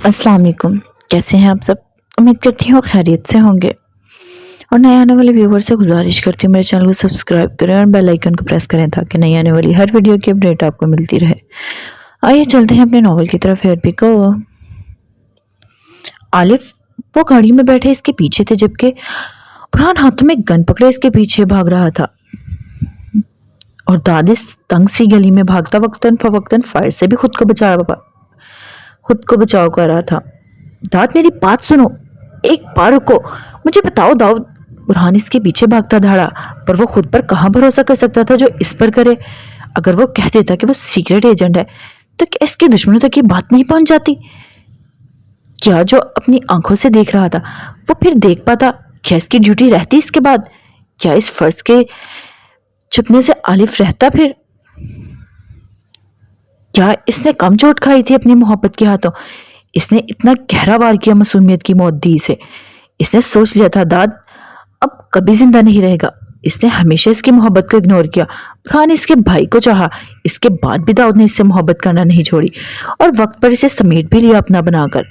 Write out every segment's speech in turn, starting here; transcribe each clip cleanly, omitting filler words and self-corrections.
अस्सलाम वालेकुम। कैसे हैं आप सब? उम्मीद करती हूँ खैरियत से होंगे। और नए आने वाले व्यूवर से गुजारिश करती हूँ मेरे चैनल को सब्सक्राइब करें और बेल आइकन को प्रेस करें ताकि नई आने वाली हर वीडियो की अपडेट आपको मिलती रहे। आइए चलते हैं अपने नॉवल की तरफ। हेयर पिक आलिफ वो गाड़ी में बैठे इसके पीछे थे, जबकि फरहान हाथों में गन पकड़े इसके पीछे भाग रहा था। और दानिश तंग सी गली में भागता वक्तन फवक्तन फायर से भी खुद को बचाव कर रहा था। दाद मेरी बात सुनो, एक बार रुको, मुझे बताओ दाऊद। बुरहान इसके पीछे भागता दौड़ा, पर वो खुद पर कहाँ भरोसा कर सकता था जो इस पर करे। अगर वो कह देता कि वो सीक्रेट एजेंट है तो क्या इसके दुश्मनों तक ये बात नहीं पहुंच जाती? क्या जो अपनी आंखों से देख रहा था वो फिर देख पाता? क्या इसकी ड्यूटी रहती इसके बाद? क्या इस फर्ज के छुपने से आलिफ रहता फिर? क्या इसने कम चोट खाई थी अपनी मोहब्बत के हाथों? इसने इतना गहरा वार किया मासूमियत की मौत दी इसे। इसने सोच लिया था दाद अब कभी जिंदा नहीं रहेगा। इसने हमेशा इसकी मोहब्बत को इग्नोर किया। फरहान इसके भाई को चाहा, इसके बाद भी दाऊद ने इससे मोहब्बत करना नहीं छोड़ी और वक्त पर इसे समेट भी लिया अपना बनाकर।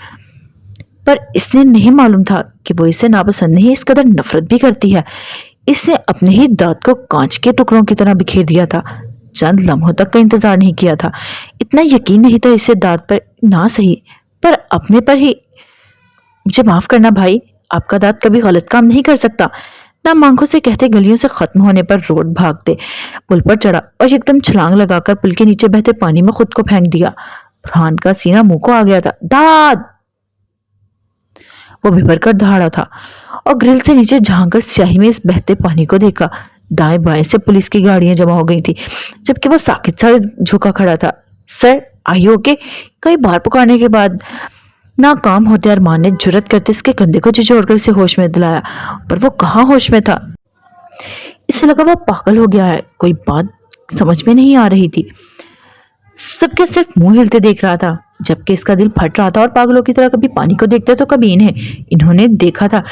पर इसने नहीं मालूम था कि वो इसे नापसंद नहीं, इस कदर नफरत भी करती है। इसने अपने ही दांत को कांच के टुकड़ों की तरह बिखेर दिया था। चंद लम्हों तक का इंतजार नहीं किया था। इतना यकीन नहीं था इसे दांत पर, ना सही पर अपने पर ही। मुझे माफ करना भाई, आपका दांत कभी गलत काम नहीं कर सकता। ना आंखों से कहते गलियों से खत्म होने पर रोड भागते पुल पर चढ़ा और एकदम छलांग लगाकर पुल के नीचे बहते पानी में खुद को फेंक दिया। फरहान का सीना मुंह को आ गया था। दाद! वो बिभर कर दहाड़ा था और ग्रिल से नीचे झांक कर स्याही में इस बहते पानी को देखा। दाएं बाएं से पुलिस की गाड़ियां जमा हो गई थी, जबकि वो साकित सा झुका खड़ा था। Sir I okay? कई बार पुकारने के बाद नाकाम होते अरमान ने जुर्रत करते इसके कंधे को झिझोड़कर इसे होश में दिलाया, पर वो कहाँ होश में था। इसे लगा वो पागल हो गया है। कोई बात समझ में नहीं आ रही थी। सबके सिर्फ मुंह हिलते देख रहा था, जबकि इसका दिल फट रहा था और पागलों की तरह कभी पानी को देखते तो कभी इन्होंने देखा था।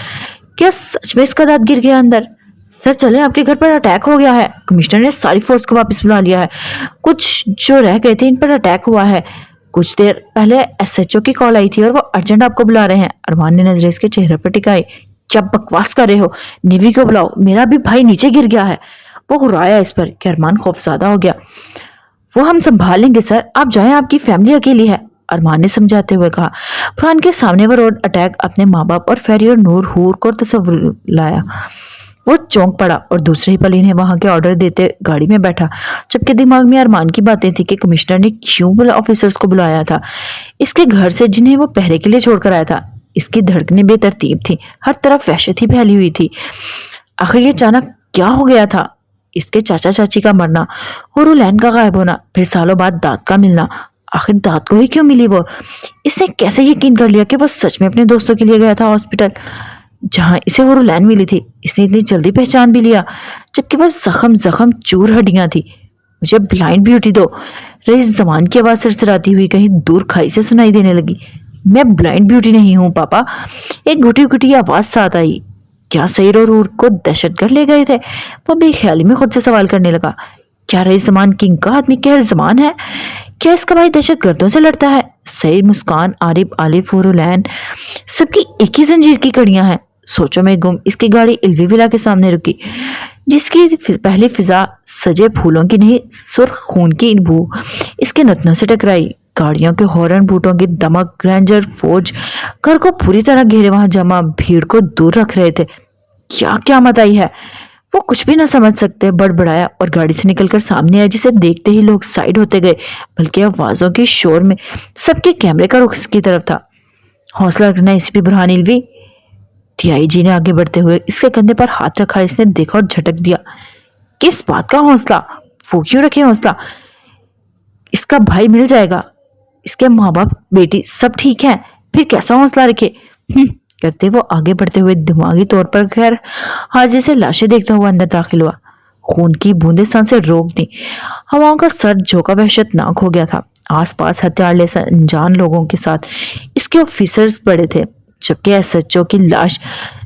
क्या सच में इसका दांत गिर गया अंदर? सर चले, आपके घर पर अटैक हो गया है। कमिश्नर ने सारी फोर्स को वापस बुला लिया है। कुछ जो रह गए थे इन पर अटैक हुआ है। कुछ देर पहले एसएचओ की कॉल आई थी और वो अर्जेंट आपको बुला रहे हैं। अरमान ने नजरें इसके चेहरे पर टिकाई। क्या बकवास कर रहे हो? नेवी को बुलाओ, मेरा भी भाई नीचे गिर गया है। वो हुर्राया इस पर कि अरमान खौफजदा हो गया। वो हम संभाल लेंगे सर, आप जाएं, आपकी फैमिली अकेली है, अरमान ने समझाते हुए कहा। फरहान के सामने वो रोड अटैक अपने माँ बाप और फेरी और नूर हूर को तस्वुर लाया। वो चौंक पड़ा और दूसरे ही पल इन्हें वहां के ऑर्डर देते गाड़ी में बैठा, जबकि दिमाग में अरमान की बातें थी कि कमिश्नर ने क्यों ऑफिसर्स को बुलाया था इसके घर से, जिन्हें वो पहरे के लिए छोड़कर आया था। इसकी धड़कनें बेतरतीब थी, हर तरफ वहशत ही फैली हुई थी। आखिर ये अचानक क्या हो गया था? इसके चाचा चाची का मरना, हुरुलैन का गायब होना, फिर सालों बाद दांत का मिलना। आखिर दांत को ही क्यों मिली वो? इसने कैसे यकीन कर लिया कि वो सच में अपने दोस्तों के लिए गया था हॉस्पिटल जहां इसे हुरुलैन मिली थी? इसने इतनी जल्दी पहचान भी लिया, जबकि वो जख्म चूर हड्डियां थी। मुझे ब्लाइंड ब्यूटी दो, रईस जमान की आवाज सरसराती हुई कहीं दूर खाई से सुनाई देने लगी। मैं ब्लाइंड ब्यूटी नहीं हूं पापा, एक घुटी घुटी आवाज साथ आई। क्या सईर और ऊर को दहशतगर्द ले गए थे? वो बेख्याली में खुद से सवाल करने लगा। क्या रईस जमान किंग का आदमी कहर जमान है? क्या इसका भाई दहशतगर्दों से लड़ता है? सईर, मुस्कान, आरिफ, आलिफ, हुरुलैन, सबकी एक ही जंजीर की कड़ियां हैं। सोचों में गुम इसकी गाड़ी इल्वी विला के सामने रुकी, जिसकी पहली फिजा सजे फूलों की नहीं, सुर्ख खून की बू इसके नथनों से टकराई। गाड़ियों के हॉर्न, बूटों की दमक, रेंजर फौज घर को पूरी तरह घेरे वहां जमा भीड़ को दूर रख रहे थे। क्या क्या मत आई है? वो कुछ भी ना समझ सकते बड़बड़ाया और गाड़ी से निकलकर सामने आया, जिसे देखते ही लोग साइड होते गए, बल्कि आवाजों के शोर में सबके कैमरे का रुख इसकी तरफ था। हौसला रखना एसीपी बुरहान इल्वी, टीआईजी ने आगे बढ़ते हुए इसके कंधे पर हाथ रखा। इसने देखा और झटक दिया। किस बात का हौसला? वो क्यों रखे हौसला? इसका भाई मिल जाएगा, इसके माँ बाप बेटी सब ठीक है, फिर कैसा हौसला रखे? करते वो आगे बढ़ते हुए दिमागी तौर पर खैर हाजी से लाशें देखता हुआ अंदर दाखिल हुआ। खून की बूंदें सांसें रोक दी, हवाओं का सर झोंका वहशतनाक हो गया था। आसपास हथियार ले अनजान लोगों के साथ इसके ऑफिसर्स पड़े थे। जबकि एसएचओ की लाश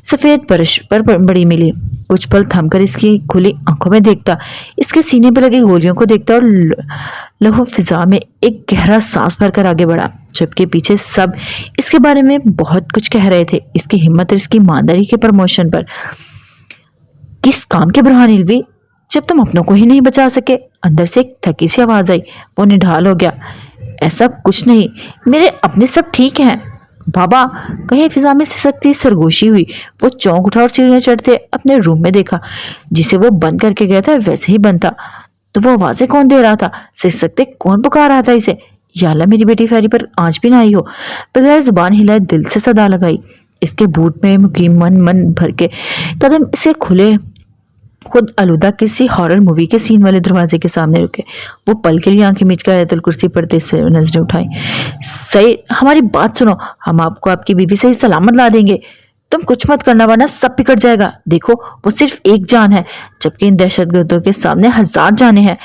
सफेद फर्श पर पड़ी मिली। कुछ पल थमकर इसकी खुली आंखों में देखता, इसके सीने पर लगी गोलियों को देखता और लहू फिजा में एक गहरा सांस भरकर आगे बढ़ा। जबकि पीछे सब इसके बारे में बहुत कुछ कह रहे थे, इसकी हिम्मत और इसकी ईमानदारी के प्रमोशन पर। किस काम के बुरहान इल्वी, जब तुम अपनों को ही नहीं बचा सके। अंदर से एक थकी सी आवाज आई। वो निढाल हो गया। ऐसा कुछ नहीं, मेरे अपने सब ठीक हैं। बाबा, कहीं फिजा में सिसकती सरगोशी हुई। वो चौंक उठा और सीढ़ियां चढ़ते अपने रूम में देखा। जिसे वो बंद करके गया था वैसे ही बंद था। तो वो आवाजें कौन दे रहा था? सिसकते कौन पुकार रहा था इसे? या अल्लाह, मेरी बेटी फेरी पर आज भी ना आई हो। बगैर जुबान हिलाए दिल से सदा लगाई। इसके बूट में मुकीम मन भर के कदम इसे खुले खुद आलूदा किसी हॉरर मूवी के सीन वाले दरवाजे के सामने रुके। वो पल के लिए आंखें मीच कर आयतुल कुर्सी पढ़ते इस पर नजरें उठाई। सही, हमारी बात सुनो, हम आपको आपकी बीवी से ही सलामत ला देंगे। तुम कुछ मत करना वरना सब बिगड़ जाएगा। देखो, वो सिर्फ एक जान है, जबकि इन दहशतगर्दों के सामने 1000 जाने हैं।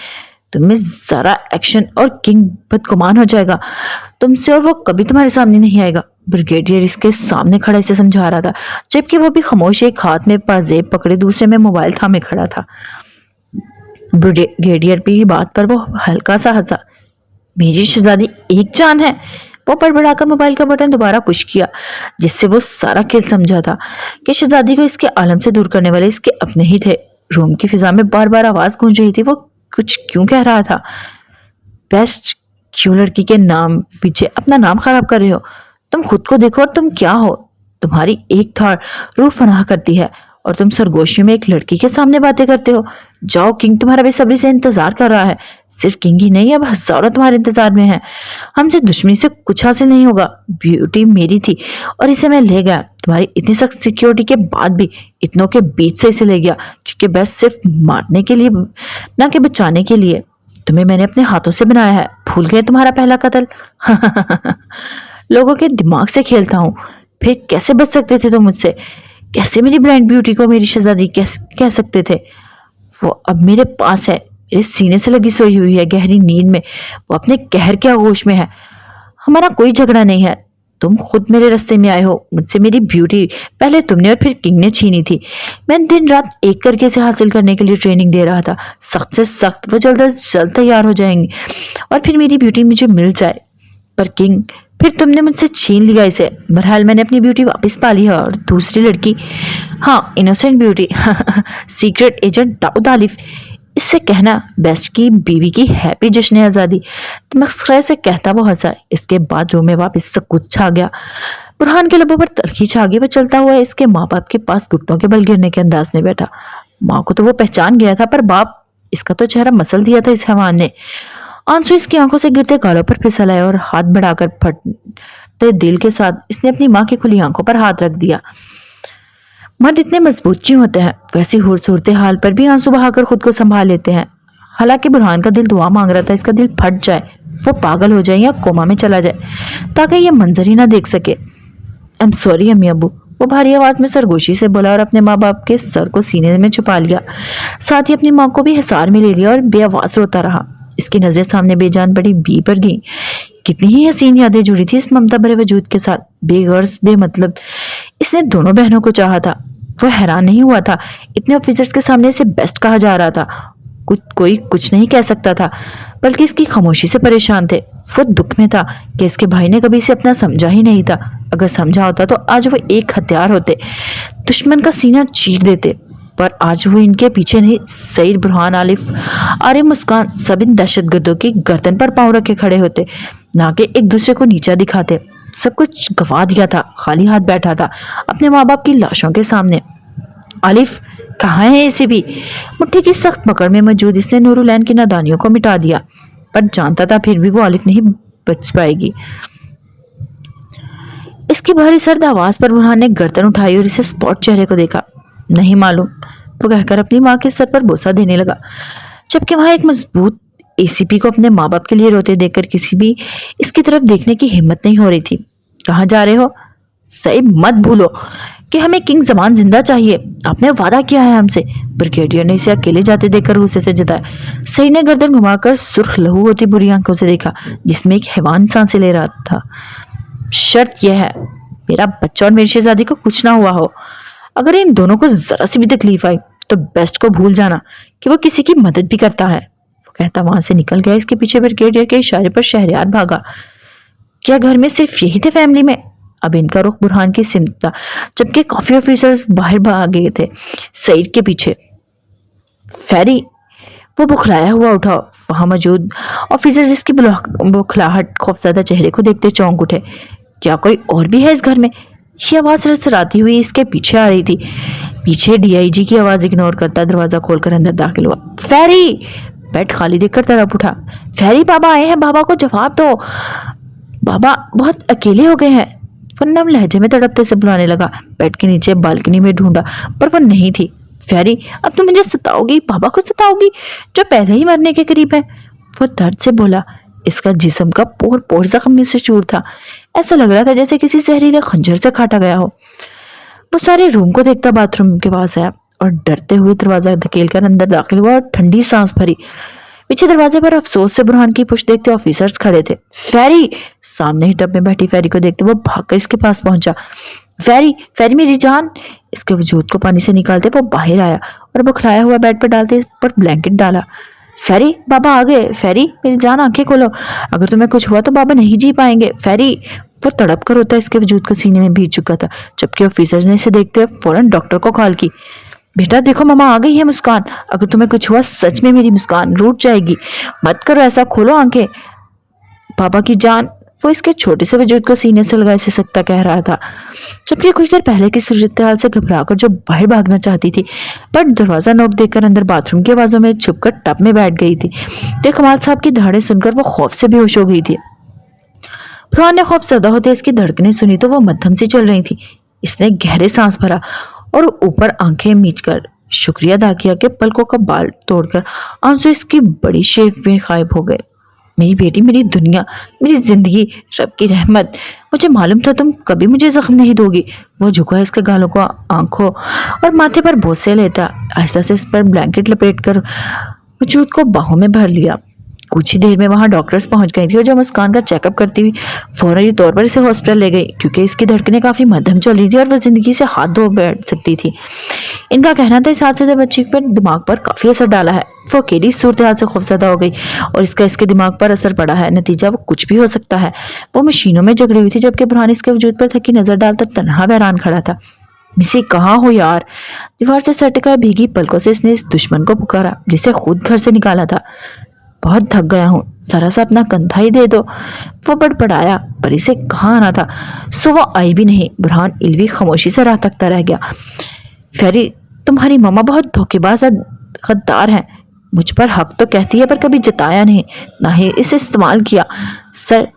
तुम्हें जरा एक्शन और किंग बदगुमान हो जाएगा तुमसे, और वो कभी तुम्हारे सामने नहीं आएगा। ब्रिगेडियर इसके सामने खड़ा इसे समझा रहा था, जबकि वो भी खामोश, एक हाथ में पाजेब पकड़े दूसरे में मोबाइल थामे खड़ा था। ब्रिगेडियर की बात पर वो हल्का सा हंसा। मेरी शहजादी एक जान है। वो बड़बड़ाकर मोबाइल का बटन दोबारा पुश किया, जिससे वो सारा खेल समझा था कि शहजादी को इसके आलम से दूर करने वाले इसके अपने ही थे। रूम की फिजा में बार बार आवाज गूंज रही थी। वो कुछ क्यों कह रहा था? बेस्ट, क्यों लड़की के नाम पीछे अपना नाम खराब कर रहे हो? तुम खुद को देखो और तुम क्या हो। तुम्हारी एक थार रूह फनाह करती है और तुम सरगोशी में एक लड़की के सामने बातें करते हो। जाओ, किंग तुम्हारा बेसब्री से इंतजार कर रहा है। सिर्फ किंग ही नहीं, अब 1000 तुम्हारे इंतजार में हैं। हमसे दुश्मनी से कुछ हासिल नहीं होगा। ब्यूटी मेरी थी और इसे मैं ले गया। तुम्हारी इतनी सख्त सिक्योरिटी के बाद भी इतनों के बीच से इसे ले गया, क्योंकि बस सिर्फ मारने के लिए ना कि बचाने के लिए। तुम्हें मैंने अपने हाथों से बनाया है। भूल गए तुम्हारा पहला कत्ल? लोगों के दिमाग से खेलता हूँ। फिर कैसे बच सकते थे तुम मुझसे? कैसे मेरी ब्लाइंड ब्यूटी को मेरी शहजादी कैसे कह सकते थे? वो अब मेरे पास है, मेरे सीने से लगी सोई हुई है गहरी नींद में। वो अपने कहर के आगोश में है। हमारा कोई झगड़ा नहीं है। तुम खुद मेरे रास्ते में आए हो। मुझसे मेरी ब्यूटी पहले तुमने और फिर किंग ने छीनी थी। मैं दिन रात एक करके इसे हासिल करने के लिए ट्रेनिंग दे रहा था, सख्त से सख्त। वो जल्द से जल्द तैयार हो जाएंगे और फिर मेरी ब्यूटी मुझे मिल जाए। पर किंग, फिर तुमने मुझसे छीन लिया इसे। बहरहाल मैंने अपनी ब्यूटी वापस पा ली है। और दूसरी लड़की, हाँ, innocent beauty, secret agent Dawood Alif. इससे कहना बेस्ट की बीवी की हैप्पी जश्न आज़ादी। मस्खरे से कहता वो हंसा। इसके बाद रूम में वापस सकूत छा गया। बुरहान के लबों पर तलखी छा गई। वो चलता हुआ इसके माँ बाप के पास घुटनों के बल गिरने के अंदाज में बैठा। माँ को तो वो पहचान गया था, पर बाप, इसका तो चेहरा मसल दिया था इस हैवान ने। आंसू इसकी आंखों से गिरते गालों पर फिसल आए और हाथ बढ़ाकर फटते दिल के साथ इसने अपनी माँ की खुली आंखों पर हाथ रख दिया। मर्द इतने मजबूत क्यों होते हैं? वैसी सूरत हाल पर भी आंसू बहाकर खुद को संभाल लेते हैं। हालांकि बुरहान का दिल दुआ मांग रहा था इसका दिल फट जाए, वो पागल हो जाए या कोमा में चला जाए, ताकि ये मंजर ही ना देख सके। आई एम सॉरी अम्मी अब्बू, वो भारी आवाज में सरगोशी से बोला और अपने माँ बाप के सर को सीने में छुपा लिया। साथ ही अपनी माँ को भी हिसार में ले लिया और बेआवाज रोता रहा। इसकी नजरें सामने बेजान पड़ी बी पर गई। कितनी ही हसीन यादें जुड़ी थी इस ममता भरे वजूद के साथ, बेगर्ज बेमतलब। इसने दोनों बहनों को चाहा था। वो हैरान नहीं हुआ था इतने ऑफिसर्स के सामने इसे बेस्ट कहा जा रहा था। कोई कुछ नहीं कह सकता था, बल्कि इसकी खामोशी से परेशान थे। वो दुख में था कि इसके भाई ने कभी इसे अपना समझा ही नहीं था। अगर समझा होता तो आज वो एक हथियार होते, दुश्मन का सीना चीर देते। पर आज वो इनके पीछे नहीं, सईद, बुरहान, आलिफ, आरिफ, मुस्कान, सब इन दहशतगर्दों की गर्दन पर पांव रखे खड़े होते, ना कि एक दूसरे को नीचा दिखाते। सब कुछ गवा दिया था, खाली हाथ बैठा था अपने माँ बाप की लाशों के सामने। आलिफ कहाँ है? इसे भी मुट्ठी की सख्त पकड़ में मौजूद इसने नूरुलैन की नादानियों को मिटा दिया, पर जानता था फिर भी वो आलिफ नहीं बच पाएगी। इसकी भारी सर्द आवाज पर बुरहान ने गर्दन उठाई और इसे स्पॉट चेहरे को देखा। नहीं मालूम, वो कहकर अपनी माँ के सर पर बोसा देने लगा, जबकि वहां एक मजबूत एसीपी को अपने माँ बाप के लिए रोते देखकर किसी भी इसकी तरफ देखने की हिम्मत नहीं हो रही थी। कहाँ जा रहे हो? सही, मत भूलो कि हमें किंग जमान जिंदा चाहिए। आपने वादा किया है हमसे। ब्रिगेडियर ने इसे अकेले जाते देखकर गुस्से से जताया। सही ने गर्दन घुमाकर सुर्ख लहू होती बुरी आंखों से देखा, जिसमें एक हैवान सांसें ले रहा था। शर्त यह है मेरा बच्चा और मेरी शहजादी को कुछ ना हुआ हो। अगर इन दोनों को जरा सी भी तकलीफ आई तो बेस्ट को भूल जाना कि वो किसी की मदद भी करता है। वो कहता वहां से निकल गया। इसके पीछे ब्रिगेडियर के इशारे पर शहरयार भागा। क्या घर में सिर्फ यही थे फैमिली में? अब इनका रुख बुरहान की सिमत था, जबकि काफी ऑफिसर्स बाहर भाग गए थे सईद के पीछे। फेरी, वो बुखलाया हुआ उठा। वहां मौजूद ऑफिसर्स इसकी बुखलाहट खौफजदा चेहरे को देखते चौंक उठे। क्या कोई और भी है इस घर में? ये आवाज सरसराती हुई इसके पीछे आ रही थी। पीछे डीआईजी की आवाज इग्नोर करता दरवाजा खोलकर अंदर दाखिल हुआ। फेरी! बेड खाली देखकर तड़प उठा। फेरी, बाबा आए हैं, बाबा को जवाब दो। बाबा बहुत अकेले हो गए हैं। वो नम लहजे में तड़पते से बुलाने लगा। बेड के नीचे बालकनी में ढूंढा पर वो नहीं थी। फेरी, अब तुम मुझे सताओगी, बाबा को सताओगी जो पहले ही मरने के करीब है। वो दर्द से बोला। इसका जिस्म का पोर पोर जख्म से चूर था। ऐसा लग रहा था जैसे किसी जहरीले खंजर से काटा गया हो। वो सारे रूम को देखता बाथरूम के पास आया और डरते हुए दरवाजा धकेल कर अंदर दाखिल हुआ और ठंडी सांस भरी। पीछे दरवाजे पर अफसोस से बुरहान की पुष्ट देखते ऑफिसर्स खड़े थे। फेरी! सामने ही टब में बैठी फेरी को देखते वो भागकर इसके पास पहुंचा। फेरी, फेरी मेरी जान! इसके वजूद को पानी से निकालते वो बाहर आया और बुखलाया हुआ बेड पर डालते इस पर ब्लैंकेट डाला। फेरी, बाबा आ गए। फेरी, मेरी जान आंखें खोलो, अगर तुम्हें कुछ हुआ तो बाबा नहीं जी पाएंगे। फेरी! वो तड़प कर होता इसके वजूद को सीने में भीग चुका था, जबकि ऑफिसर्स ने इसे देखते हुए फौरन डॉक्टर को कॉल की। बेटा देखो, मामा आ गई है मुस्कान, अगर तुम्हें कुछ हुआ सच में मेरी मुस्कान रूठ जाएगी, मत करो ऐसा, खोलो आंखें। बाबा की जान! वो इसके छोटे से वजूद को सीने से लगाए से सकता कह रहा था, जबकि कुछ देर पहले की सूरत हाल से घबराकर जो बाहर भागना चाहती थी, पर दरवाजा नोक देखकर अंदर बाथरूम की आवाजों में छुपकर टब में बैठ गई थी। तो कमाल साहब की दहाड़े सुनकर वो खौफ से बेहोश हो गई थी। बुरहान ने खौफ ज़दा होते इसकी धड़कनें सुनी तो वो मध्यम सी चल रही थी। इसने गहरे सांस भरा और ऊपर आंखें मीचकर शुक्रिया अदा किया कि पलकों का बाल तोड़कर आंसू इसकी बड़ी शेप में गायब हो गए। मेरी बेटी, मेरी दुनिया, मेरी जिंदगी, रब की रहमत, मुझे मालूम था तुम कभी मुझे जख्म नहीं दोगी। वो झुका इसके गालों को आंखों और माथे पर बोसे लेता, आहिस्ता से इस पर ब्लैंकेट लपेट कर वजूद को बाहों में भर लिया। कुछ ही देर में वहां डॉक्टर्स पहुंच गई थी और जब मुस्कान का चेकअप करती हुई फौरी तौर पर इसे हॉस्पिटल ले गई, क्योंकि इसकी धड़कनें काफी मध्यम चल रही थी और वह जिंदगी से हाथ धो बैठ सकती थी। इनका कहना था इस हादसे से बच्ची पर दिमाग पर काफी असर डाला है। वो अकेली सूरत हाल से खौफजदा हो गई और इसका इसके दिमाग पर असर पड़ा है। नतीजा वो कुछ भी हो सकता है। वो मशीनों में जकड़ी हुई थी, जबकि बुरहान इसके वजूद पर थकी नजर डालता तन्हा बैरान खड़ा था। मिसी, कहाँ हो यार? दीवार से सटका भीगी पलकों से इसने इस दुश्मन को पुकारा जिसे खुद घर से निकाला था। बहुत थक गया हूँ, जरा सा अपना कंधा ही दे दो। वो बड़बड़ाया, पर इसे कहाँ आना था। सो वो आई भी नहीं। बुरहान इल्वी खामोशी से राह तकता रह गया। फेरी, तुम्हारी मामा बहुत धोखेबाज और गद्दार है। मुझ पर हक तो कहती है पर कभी जताया नहीं, ना ही इसे इस्तेमाल किया। सर,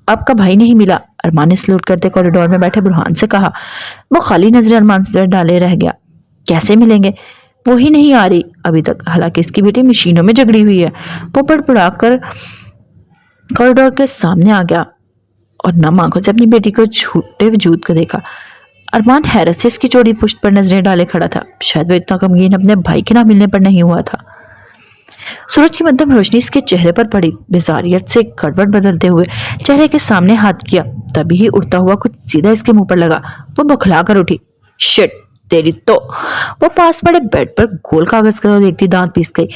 आपका भाई नहीं मिला, अरमान ने सलूट करते कॉरिडोर में बैठे बुरहान से कहा। वो खाली नजर अरमान पर डाले रह गया। कैसे मिलेंगे? वो ही नहीं आ रही अभी तक, हालांकि इसकी बेटी मशीनों में जकड़ी हुई है। वो बड़बड़ाकर कॉरिडोर के सामने आ गया और नम आंखों से अपनी बेटी को झूठे वजूद को देखा। अरमान हैरत से इसकी चौड़ी पुश्त पर नजरें डाले खड़ा था। शायद वो इतना गमगीन अपने भाई के ना मिलने पर नहीं हुआ था। सूरज की मध्यम रोशनी इसके चेहरे पर पड़ी। बेजारियत से गड़बड़ बदलते हुए चेहरे के सामने हाथ किया, तभी ही उड़ता हुआ कुछ सीधा इसके मुंह पर लगा। वो बौखला कर उठी। शिट तेरी तो! वो पास पड़े बेड पर गोल कागज का देखती दांत पीस गई।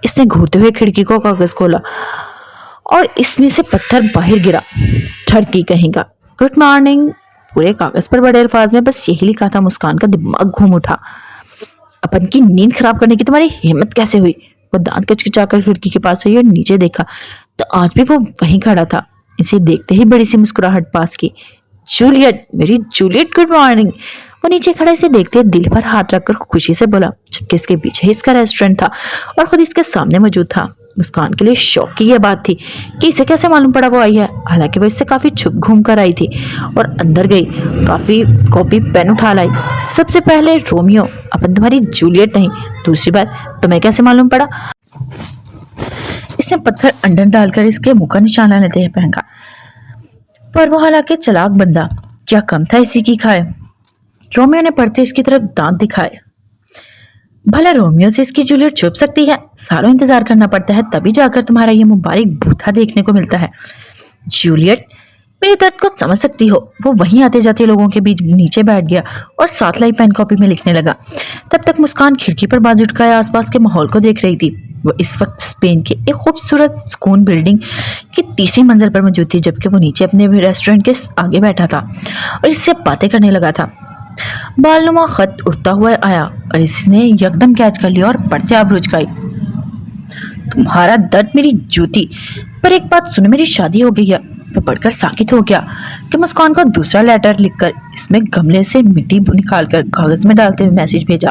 इसने घूरते हुए खिड़की को कागज खोला और इसमें से पत्थर बाहर गिरा। ठरकी कहेगा। Good morning. पूरे कागज पर बड़े अल्फाज में बस यही लिखा था। मुस्कान का दिमाग घूम उठा। अपन की नींद खराब करने की तुम्हारी हिम्मत कैसे हुई? वो दांत कचकचाकर खिड़की के पास हुई और नीचे देखा तो आज भी वो वहीं खड़ा था। इसे देखते ही बड़ी सी मुस्कुराहट पास की। जूलियट, मेरी जूलियट, गुड मॉर्निंग। वो नीचे खड़ा इसे देखते दिल पर हाथ रखकर खुशी से बोला, जबकि इसके पीछे इसका रेस्टोरेंट था और खुद इसके सामने मौजूद था। मुस्कान के लिए शौक की यह बात थी कि इसे कैसे मालूम पड़ा वो आई है। हालांकि वो इससे काफी छुप घूम कर आई थी और अंदर गई, काफी कॉपी पेन उठा लाई। सबसे पहले रोमियो, अपन तुम्हारी जूलियट नहीं। दूसरी बात, तुम्हें कैसे मालूम पड़ा? इसने पत्थर अंदर डालकर इसके मुंह का निशाना लेते हैं फेंका। पर वो हालांकि चालाक बंदा, क्या कम था इसी की खाए। रोमियो ने पढ़ते इसकी तरफ दांत दिखाए। भला रोमियो से इसकी जूलियट छुप सकती है? सालों इंतजार करना पड़ता है, तभी जाकर तुम्हारा ये मुबारक बूथा देखने को मिलता है। जूलियट, मेरे दर्द को समझ सकती हो। वो वहीं आते जाते लोगों के बीच नीचे बैठ गया और साथ लाई पेन कॉपी में लिखने लगा। तब तक मुस्कान खिड़की पर बाजू उठकाए आसपास के माहौल को देख रही थी। वो इस वक्त स्पेन के एक खूबसूरत सुकून बिल्डिंग की तीसरी मंजिल पर मौजूद थी, जबकि वो नीचे अपने रेस्टोरेंट के आगे बैठा था और इससे बातें करने लगा था। बालनुमा खत उड़ता हुआ आया और इसने यकदम कैच कर लिया और पढ़ते आप रुचकाई। तुम्हारा दर्द मेरी जूती, पर एक बात सुनो, मेरी शादी हो गई है। वो पढ़कर साकित हो गया कि मुस्कान को दूसरा लेटर लिखकर इसमें गमले से मिट्टी निकालकर कागज में डालते हुए मैसेज भेजा।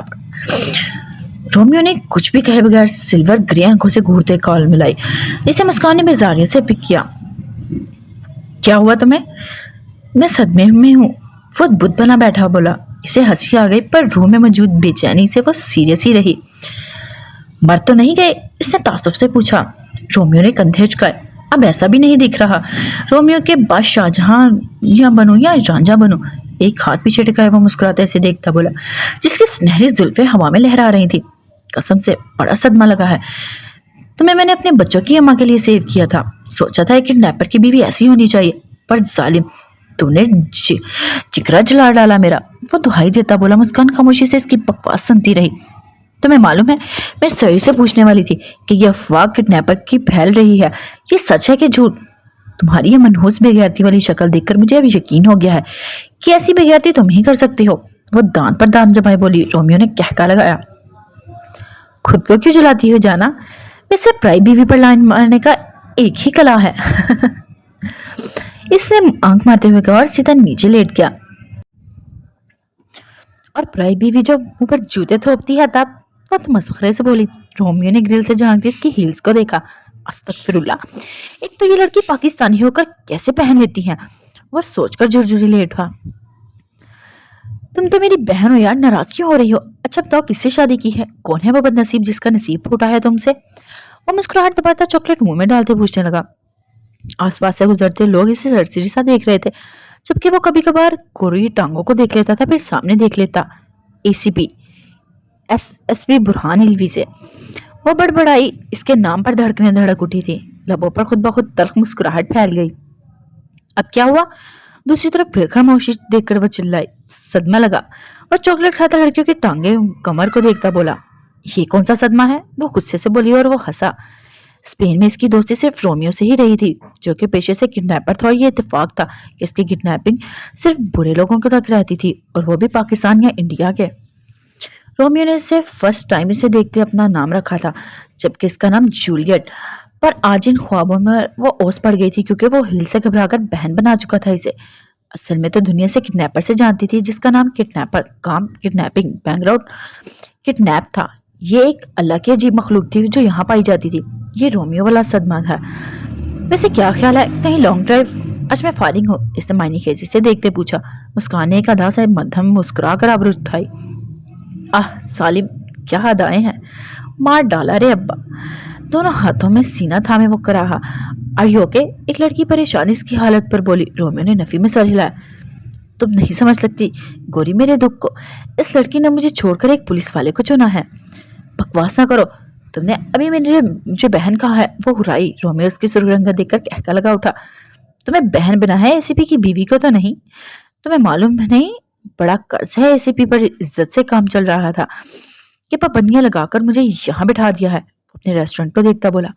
रोमियो ने कुछ भी कहे बगैर सिल्वर ग्रे आंखों से घूरते कॉल मिलाई, जिसे मुस्कान ने बेजारियत से पिक किया। क्या हुआ तुम्हें? मैं सदमे में हूँ, वो बुत बना बैठा बोला। इसे हंसी आ गई, पर रूम में मौजूद बेचैनी से वो सीरियस ही रही। मर तो नहीं गए? इसने तासुफ से पूछा। रोमियो ने कंधे झुकाए। अब ऐसा भी नहीं दिख रहा। रोमियो के बाद शाहजहां या बनूं या रांझा बनूं, एक हाथ पीछे टिकाए वो मुस्कुराते ऐसे देखता बोला, जिसकी सुनहरी जुल्फें हवा में लहरा रही थी। कसम से बड़ा सदमा लगा है। तुम्हें मैंने अपने बच्चों की अम्मा के लिए सेव किया था। सोचा था कि किडनैपर की बीवी ऐसी होनी चाहिए, पर जालिम तूने जिगरा जला डाला मेरा। वो दुहाई देता बोला। मुस्कान खामोशी से इसकी बकवास सुनती रही। तुम्हें मालूम है, मैं सही से पूछने वाली थी कि यह अफवाह किडनैपर की फैल रही है, ये सच है कि झूठ? तुम्हारी ये मनहूस बेगैरती वाली शक्ल देखकर मुझे अब यकीन हो गया है कि ऐसी बेगैरती तुम ही कर सकती हो। वो दांत पर दांत जमाए बोली। रोमियो ने कहका लगाया। खुद को क्यों जलाती हो जाना? वैसे पराई बीवी पर लाइन मारने का एक ही कला है। इसने आंख मारते हुए कहा और सीधा नीचे लेट गया। और पराई बीवी जब मुंह पर जूते थोपती है तब? वो तो मसखरे से बोली। रोमियो ने ग्रिल से झांकते इसकी हील्स को देखा। अस्तगफिरुल्लाह, एक तो ये लड़की पाकिस्तानी होकर कैसे पहन लेती है? वो सोचकर झुरझुरी लेट हुआ। तुम तो मेरी बहन हो यार, नाराज क्यों हो रही हो? अच्छा बताओ, किससे शादी की है? कौन है वो बदनसीब जिसका नसीब फूटा है तुमसे? वो मुस्कुराहट दबाता चॉकलेट मुंह में डालते पूछने लगा। आसपास से गुजरते लोग इसे सरसरी सा देख रहे थे, जबकि वो कभी कभार कोरी टांगों को देख लेता था, फिर सामने देख लेता एसीपी एसएसपी बुरहान इल्वी से। वो बड़बड़ाई। इसके नाम पर धड़कनें धड़क उठी थी। लबों पर खुद ब खुद तल्ख मुस्कुराहट फैल गई। अब क्या हुआ? दूसरी तरफ फिर खामोशी देखकर वो चिल्लाई। सदमा लगा। वो चॉकलेट खाता लड़कियों की टांगे कमर को देखता बोला, ये कौन सा सदमा है? वो गुस्से से बोली और वो हंसा। स्पेन में इसकी दोस्ती सिर्फ रोमियो से ही रही थी, जो कि पेशे से किडनैपर था, और ये इत्तेफाक था कि इसकी किडनैपिंग सिर्फ बुरे लोगों के तक रहती थी, और वो भी पाकिस्तान या इंडिया के। रोमियो ने इसे फर्स्ट टाइम इसे देखते अपना नाम रखा था, जबकि इसका नाम जूलियट। पर आज इन ख्वाबों में वो ओस पड़ गई थी, क्योंकि वो हिल से घबराकर बहन बना चुका था इसे। असल में तो दुनिया से किडनैपर से जानती थी, जिसका नाम किडनैपर, काम किडनैपिंग, बैकग्राउंड किडनैप था। ये एक अल्लाह की अजीब मखलूक थी जो यहाँ पाई जाती थी। ये रोमियो वाला सदमा था। वैसे क्या ख्याल है, कहीं लॉन्ग ड्राइव? आज मैं फारिग हूँ, इसने मायनी खेजी से देखते पूछा। मुस्कान ने एक अदा से मध्यम मुस्कुरा कर आबरू उठाई। आह सालिम, क्या अदाएं हैं, मार डाला रे अब्बा। दोनों हाथों में सीना थामे वो कराहा। Are you okay? एक लड़की परेशानी इसकी हालत पर बोली। रोमियो ने नफी में सर हिलाया। तुम नहीं समझ सकती गोरी मेरे दुख को। इस लड़की ने मुझे छोड़कर एक पुलिस वाले को चुना है। बकवास ना करो, तुमने अभी मेरे जो बहन कहा है वो हुराई। रोमियो उसकी सुरंगा देखकर कहका लगा उठा। तुम्हें बहन बना है एसीपी की बीवी को तो नहीं? तुम्हें मालूम नहीं बड़ा कर्ज है एसीपी पर, इज्जत से काम चल रहा था, ये पाबंदियां लगाकर मुझे यहाँ बिठा दिया है। अपने रेस्टोरेंट को देखता बोला।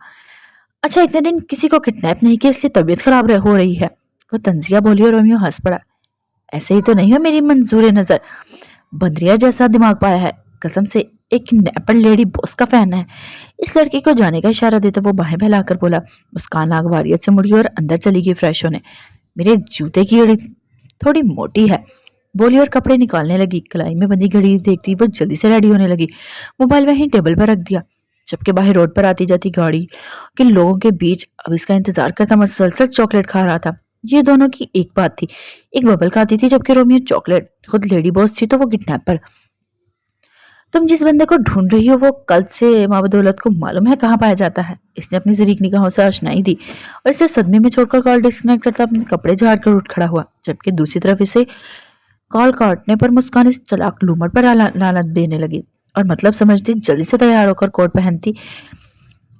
अच्छा इतने दिन किसी को किडनैप नहीं किया इसलिए तबीयत खराब हो रही है? वो तंजिया बोली और रोमियो हंस पड़ा। ऐसे ही तो नहीं हो मेरी मंजूर नजर, बंदरिया जैसा दिमाग पाया है, कसम से एक किडनैपर लेडी बॉस का फैन है। इस लड़की को जाने का इशारा देता वो बाहें फैलाकर बोला। मुस्कान आगवारियत से मुड़ी और अंदर चली गई फ्रेश होने। मेरे जूते की एड़ी थोड़ी मोटी है, बोली और कपड़े निकालने लगी। कलाई में बंधी घड़ी देखती वो जल्दी से रेडी होने लगी। मोबाइल वहीं टेबल पर रख दिया, जबकि बाहर रोड पर आती जाती गाड़ी के लोगों के बीच अब इसका इंतजार करता मसलसल चॉकलेट खा रहा था। ये दोनों की एक बात थी, एक बबल खाती थी जबकि रोमियो चॉकलेट। खुद लेडी बॉस थी तो वो किडनैपर। तुम जिस बंदे को ढूंढ रही हो वो कल से माँ बदौलत को मालूम है कहाँ पाया जाता है? इसने अपनी जरीक निगाहों से आशनाई दी और इसे सदमे में छोड़कर कॉल डिस्कनेक्ट करता अपने कपड़े झाड़ कर उठ खड़ा हुआ, जबकि दूसरी तरफ इसे कॉल काटने पर मुस्कान इस चलाक लूमड़ पर लानत देने लगी और मतलब समझती जल्दी से तैयार होकर कोट पहनती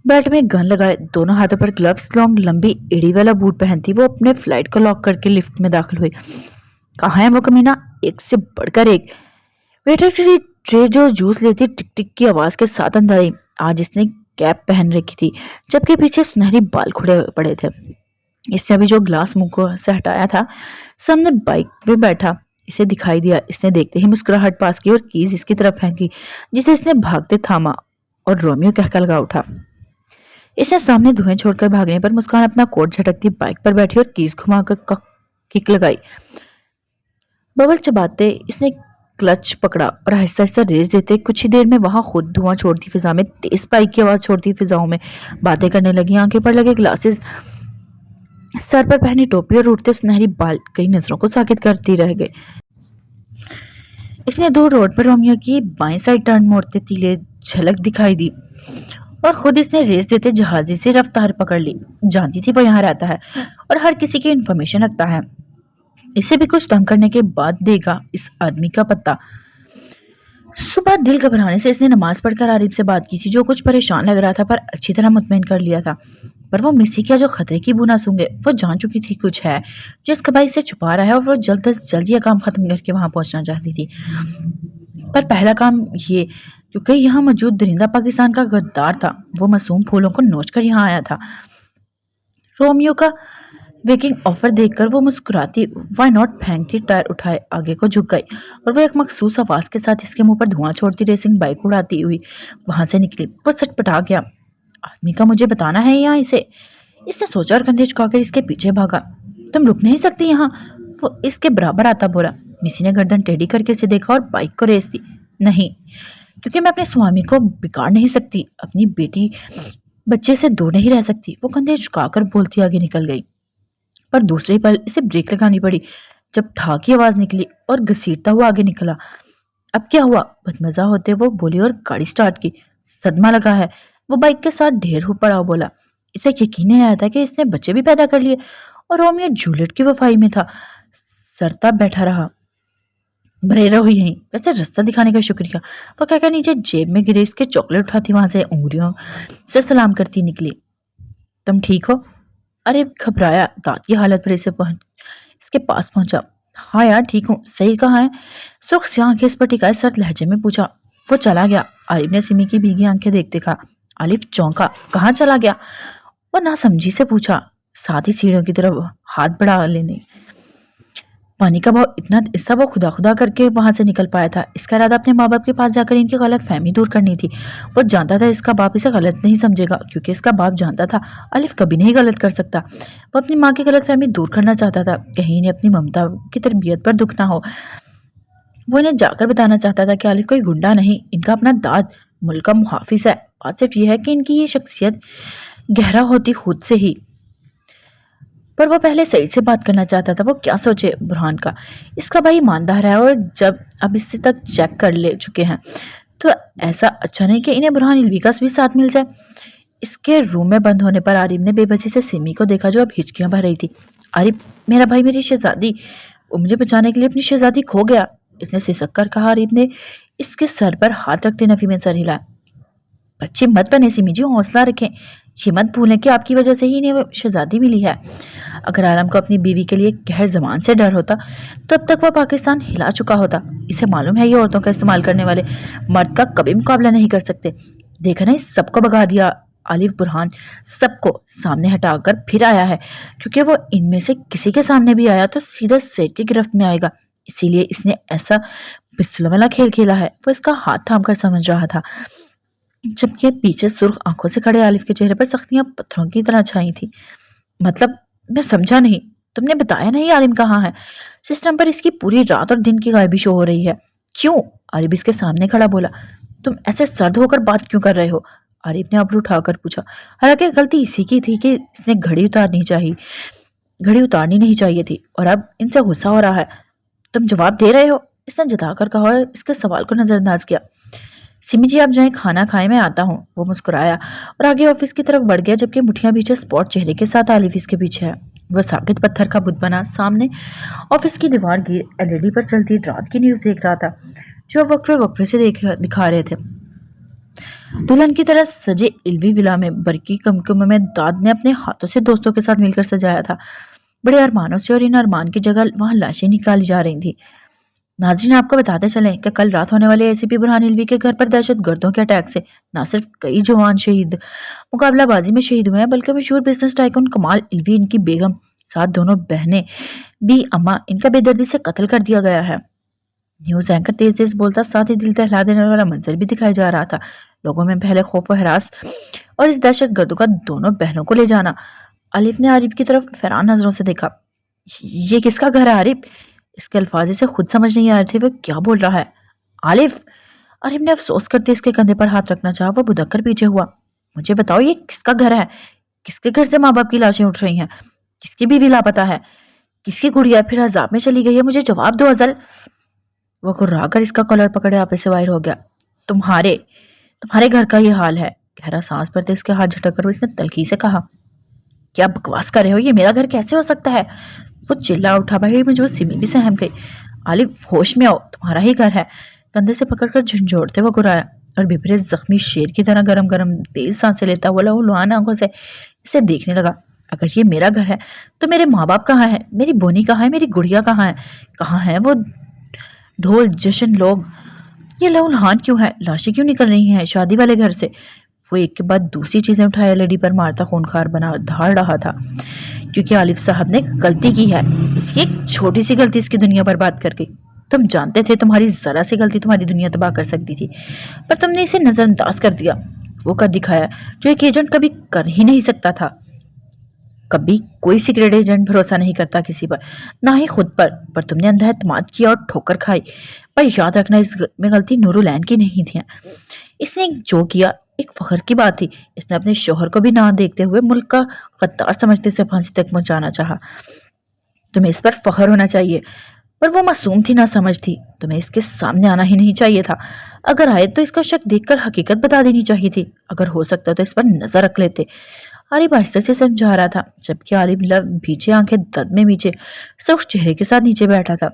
बेल्ट में गन लगाए, दोनों हाथों पर ग्लव्स, लॉन्ग लंबी एड़ी वाला बूट पहनती वो अपने फ्लाइट को लॉक करके लिफ्ट में दाखिल हुई। कहाँ है वो कमीना, एक से बढ़कर एक। वेटर की ट्रे जो जूस लेती टिक टिक की आवाज के साथ अंदर आई। आज इसने कैप पहन रखी थी, जबकि पीछे सुनहरी बाल खुड़े पड़े थे। इसने अभी जो ग्लास मुंह को से हटाया था, सामने बाइक पे बैठा इसे दिखाई दिया। इसने देखते ही मुस्कुराहट पास की और कीज इसकी तरफ फेंकी, जिसे इसने भागते थामा और रोमियो कहकर लगा उठा। इसने सामने धुएं छोड़कर भागने पर मुस्कान अपना कोट झटकती बाइक पर बैठी और कीज घुमाकर किक लगाई। बबल चबाते इसने क्लच पकड़ा और आहिस्ता आहिस्ता रेस देते कुछ ही देर में वहां खुद धुआं छोड़ती फिजा में तेज बाइक की आवाज छोड़ती फिजाओं में बातें करने लगी। आंखें पर लगे ग्लासेस, सर पर पहनी टोपी और उड़ते सुनहरी बाल कई नजरों को साकित करती रह गए। इसने दो रोड पर रोमियो की बाएं साइड टर्न मोड़ते तीले झलक दिखाई दी और खुद इसने रेस देते जहाजी से रफ्तार पकड़ ली। जानती थी वो यहाँ रहता है और हर किसी की इन्फॉर्मेशन रखता है। इसे भी कुछ तंग करने के बाद देगा इस आदमी का पत्ता। सुबह दिल घबराने से इसने नमाज पढ़कर आरिफ से बात की थी, जो कुछ परेशान लग रहा था पर अच्छी तरह मुतमईन कर लिया था। पर वो मिसी क्या जो खतरे की बू ना सूंघे। वो जान चुकी थी कुछ है जो इसका भाई से छुपा रहा है और वो जल्द से जल्द ये काम खत्म करके वहां पहुंचना चाहती थी। पर पहला काम ये, क्योंकि यहाँ मौजूद दरिंदा पाकिस्तान का गद्दार था, वो मासूम फूलों को नोच कर यहाँ आया था। रोमियो का वेकिंग ऑफर देखकर वो मुस्कुराती वाई नॉट फेंकती टायर उठाए आगे को झुक गई और वो एक मखसूस आवाज के साथ इसके मुंह पर धुआं छोड़ती रेसिंग बाइक उड़ाती हुई वहां से निकली। वो सटपटा गया। आदमी का मुझे बताना है यहाँ इसे। इसने सोचा और कंधे झुकाकर इसके पीछे भागा। तुम रुक नहीं सकती यहाँ, वो इसके बराबर आता बोला। मिसी ने गर्दन टेढ़ी करके इसे देखा और बाइक को रेस दी। नहीं, क्योंकि मैं अपने स्वामी को बिगाड़ नहीं सकती, अपनी बेटी बच्चे से दूर नहीं रह सकती। वो कंधे झुकाकर बोलती आगे निकल गई, पर दूसरे पल इसे ब्रेक लगानी पड़ी जब ठा की आवाज निकली और घसीटता हुआ आगे निकला। अब क्या हुआ, बदमजा होते वो बोली और गाड़ी स्टार्ट की। सदमा लगा है, वो बाइक के साथ ढेर हो पड़ा बोला। इसे यकीन नहीं आया था कि इसने बच्चे भी पैदा कर लिए और रोमियो जूलियट की वफाई में था। सरता बैठा रहा। भरे रहो यहीं, वैसे रास्ता दिखाने का शुक्रिया, वो कहकर नीचे जेब में गिरे इसके चॉकलेट उठाती वहां से उंगलियों से सलाम करती निकली। तुम ठीक हो? अरे घबराया दांत की हालत पर इसके पास पहुंचा। हाँ यार ठीक हूँ, सही कहाँ है? सुर्ख सी आंखें इस पर टिकाए सर्द लहजे में पूछा। वो चला गया, आरिफ ने सिमी की भीगी आंखें देखते कहा। आलिफ चौंका। कहाँ चला गया? वो नासमझी से पूछा, साथ ही सीढ़ियों की तरफ हाथ बढ़ा लेने। पानी का भाव इतना इसका वो खुदा खुदा करके वहां से निकल पाया था। इसका इरादा अपने माँ बाप के पास जाकर इनकी गलत फहमी दूर करनी थी। वो जानता था इसका बाप इसे गलत नहीं समझेगा, क्योंकि इसका बाप जानता था अलिफ कभी नहीं गलत कर सकता। वो अपनी माँ की गलत फहमी दूर करना चाहता था, कहीं इन्हें अपनी ममता की तरबियत पर दुख ना हो। वो इन्हें जाकर बताना चाहता था कि अलिफ कोई गुंडा नहीं, इनका अपना दाद मुल्क का मुहाफिज है। बात सिर्फ ये है कि इनकी ये शख्सियत गहरा होती खुद से ही। पर वो पहले सही से बात करना चाहता था। वो क्या सोचे बुरहान का, इसका भाई ईमानदार है और जब अब इससे तक चेक कर ले चुके हैं तो ऐसा अच्छा नहीं कि इन्हें बुरहान इल्विकास भी साथ मिल जाए। इसके रूम में बंद होने पर आरिफ ने बेबसी से सिमी को देखा जो अब हिचकियां भर रही थी। आरिफ, मेरा भाई मेरी शहजादी, वो मुझे बचाने के लिए अपनी शहजादी खो गया, इसने सिसक कर कहा। आरिफ ने इसके सर पर हाथ रखते नफी में सर हिलाया। बच्चे मत बने सिमी जी, हौसला रखें, ये मत भूलें कि आपकी वजह से ही इन्हें शहजादी मिली है। अगर आलम को अपनी बीवी के लिए कहर जमान से डर होता तो अब तक वह पाकिस्तान हिला चुका होता। इसे मालूम है ये औरतों का इस्तेमाल करने वाले मर्द का कभी मुकाबला नहीं कर सकते। देखा नहीं, सबको भगा दिया। आलिफ बुरहान सबको सामने हटाकर फिर आया है, क्योंकि वो इनमें से किसी के सामने भी आया तो सीधा सेठ की गिरफ्त में आएगा। इसीलिए इसने ऐसा पिस्तौल वाला खेल खेला है। वो इसका हाथ थाम कर समझ रहा था, जबकि पीछे सुर्ख आंखों से खड़े आलिफ के चेहरे पर सख्तियां पत्थरों की तरह छाई थी। मतलब मैं समझा नहीं, तुमने बताया नहीं आलिम कहाँ है? सिस्टम पर इसकी पूरी रात और दिन की गायबी शो हो रही है। क्यों? आरिफ इसके सामने खड़ा बोला। तुम ऐसे सर्द होकर बात क्यों कर रहे हो? आरिफ ने अब्रू उठाकर पूछा। हालांकि गलती इसी की थी कि इसने घड़ी उतारनी नहीं चाहिए थी और अब इनसे गुस्सा हो रहा है। तुम जवाब दे रहे हो? इसने जताकर कहा और इसके सवाल को नजरअंदाज किया। सिमी जी आप जाएं, खाना खाएं, मैं आता हूँ। वो मुस्कुराया और आगे ऑफिस की तरफ बढ़ गया, जबकि मुठियां पीछे स्पॉट चेहरे के साथ आलिफ इसके पीछे है। वो साकित पत्थर का बुत बना सामने ऑफिस की दीवार गिर एलईडी पर चलती रात की न्यूज देख रहा था, जो वक्फे वक्फे से दिखा रहे थे। दुल्हन की तरह सजे इल्वी विला में बरकी कमकम में दाद ने अपने हाथों से दोस्तों के साथ मिलकर सजाया था। बड़े अरमानों से, और इन अरमान की जगह वहां लाशें निकाली जा रही थी। नाज़रीन, आपको बताते चलें कि कल रात होने वाले एसीपी बुरहान इल्वी के घर पर दहशत गर्दों के अटैक से न सिर्फ कई जवान शहीद मुकाबलाबाजी में शहीद हुए हैं, बल्कि मशहूर बिजनेस टाइकून कमाल इल्वी, इनकी बेगम, साथ दोनों बहनें भी अम्मा, इनका बेदर्दी से कत्ल कर दिया गया है। न्यूज एंकर तेज तेज बोलता, साथ ही दिल दहला देने वाला मंजर भी दिखाया जा रहा था। लोगों में पहले खौफ व हरास और इस दहशत गर्दों का दोनों बहनों को ले जाना। आलिफ ने आरिफ की तरफ हैरान नजरों से देखा। ये किसका घर है आरिफ? इसके अल्फाज से खुद समझ नहीं आ रहे थे वो क्या बोल रहा है। आलिफ, आरिफ ने अफसोस करते इसके कंधे पर हाथ रखना चाहा। वो बुदक्कर पीछे हुआ। मुझे बताओ, ये किसका घर है? किसके घर से माँ बाप की लाशें उठ रही हैं? किसकी बीवी लापता है? किसकी गुड़िया फिर अजाब में चली गई है? मुझे जवाब दो अजल। वो घुर्राकर इसका कॉलर पकड़े आपे से वाहिर हो गया। तुम्हारे घर का ये हाल है। गहरा सांस भरते इसके हाथ झटक कर इसने तलखी से कहा, क्या बकवास कर रहे हो? ये मेरा घर कैसे हो सकता है? वो चिल्ला उठा। भाई मुझे वो सिमी भी सहम गई। आलिफ, होश में आओ, तुम्हारा ही घर है। कंधे से पकड़कर झंझोड़ते वो घुराया और बिफरे जख्मी शेर की तरह गरम गरम तेज सांसें लेता हुआ लुहान आंखों से इसे देखने लगा। अगर ये मेरा घर है तो मेरे माँ बाप कहाँ है? मेरी बोनी कहाँ है? मेरी गुड़िया कहाँ है? कहाँ है वो ढोल जश्न लोग? ये लहूलहान क्यों है? लाशें क्यों निकल रही हैं शादी वाले घर से? वो एक के बाद दूसरी चीजें उठाया लड़ी पर मारता खूनखार बना धाड़ रहा था। क्योंकि आलिफ साहब ने गलती की है। इसकी एक छोटी सी गलती इसकी दुनिया बर्बाद कर गई। तुम जानते थे तुम्हारी जरा सी गलती तुम्हारी दुनिया तबाह कर सकती थी, पर तुमने इसे नजरअंदाज कर दिया। वो कर दिखाया जो एक एजेंट कभी कर ही नहीं सकता था। कभी कोई सीक्रेट एजेंट भरोसा नहीं करता किसी पर, ना ही खुद पर तुमने अंधा एतमाद किया और ठोकर खाई। पर याद रखना, इस में गलती नूरुलैन की नहीं थी। इसने जो किया एक फख्र की बात थी। इसने अपने शोहर को भी ना देखते हुए मुल्क का गद्दार समझते से फांसी तक पहुंचाना चाहा। तुम्हें इस पर फख्र होना चाहिए, पर वो मासूम थी, ना समझ थी। तुम्हें इसके सामने आना ही नहीं चाहिए था। अगर आए तो इसका शक देखकर हकीकत बता देनी चाहिए थी। अगर हो सकता तो इस पर नजर रख लेते। आरिफ आहिस्ते से समझा रहा था, जबकि आलिफ पीछे आंखें दद में नीचे से उस चेहरे के साथ नीचे बैठा था।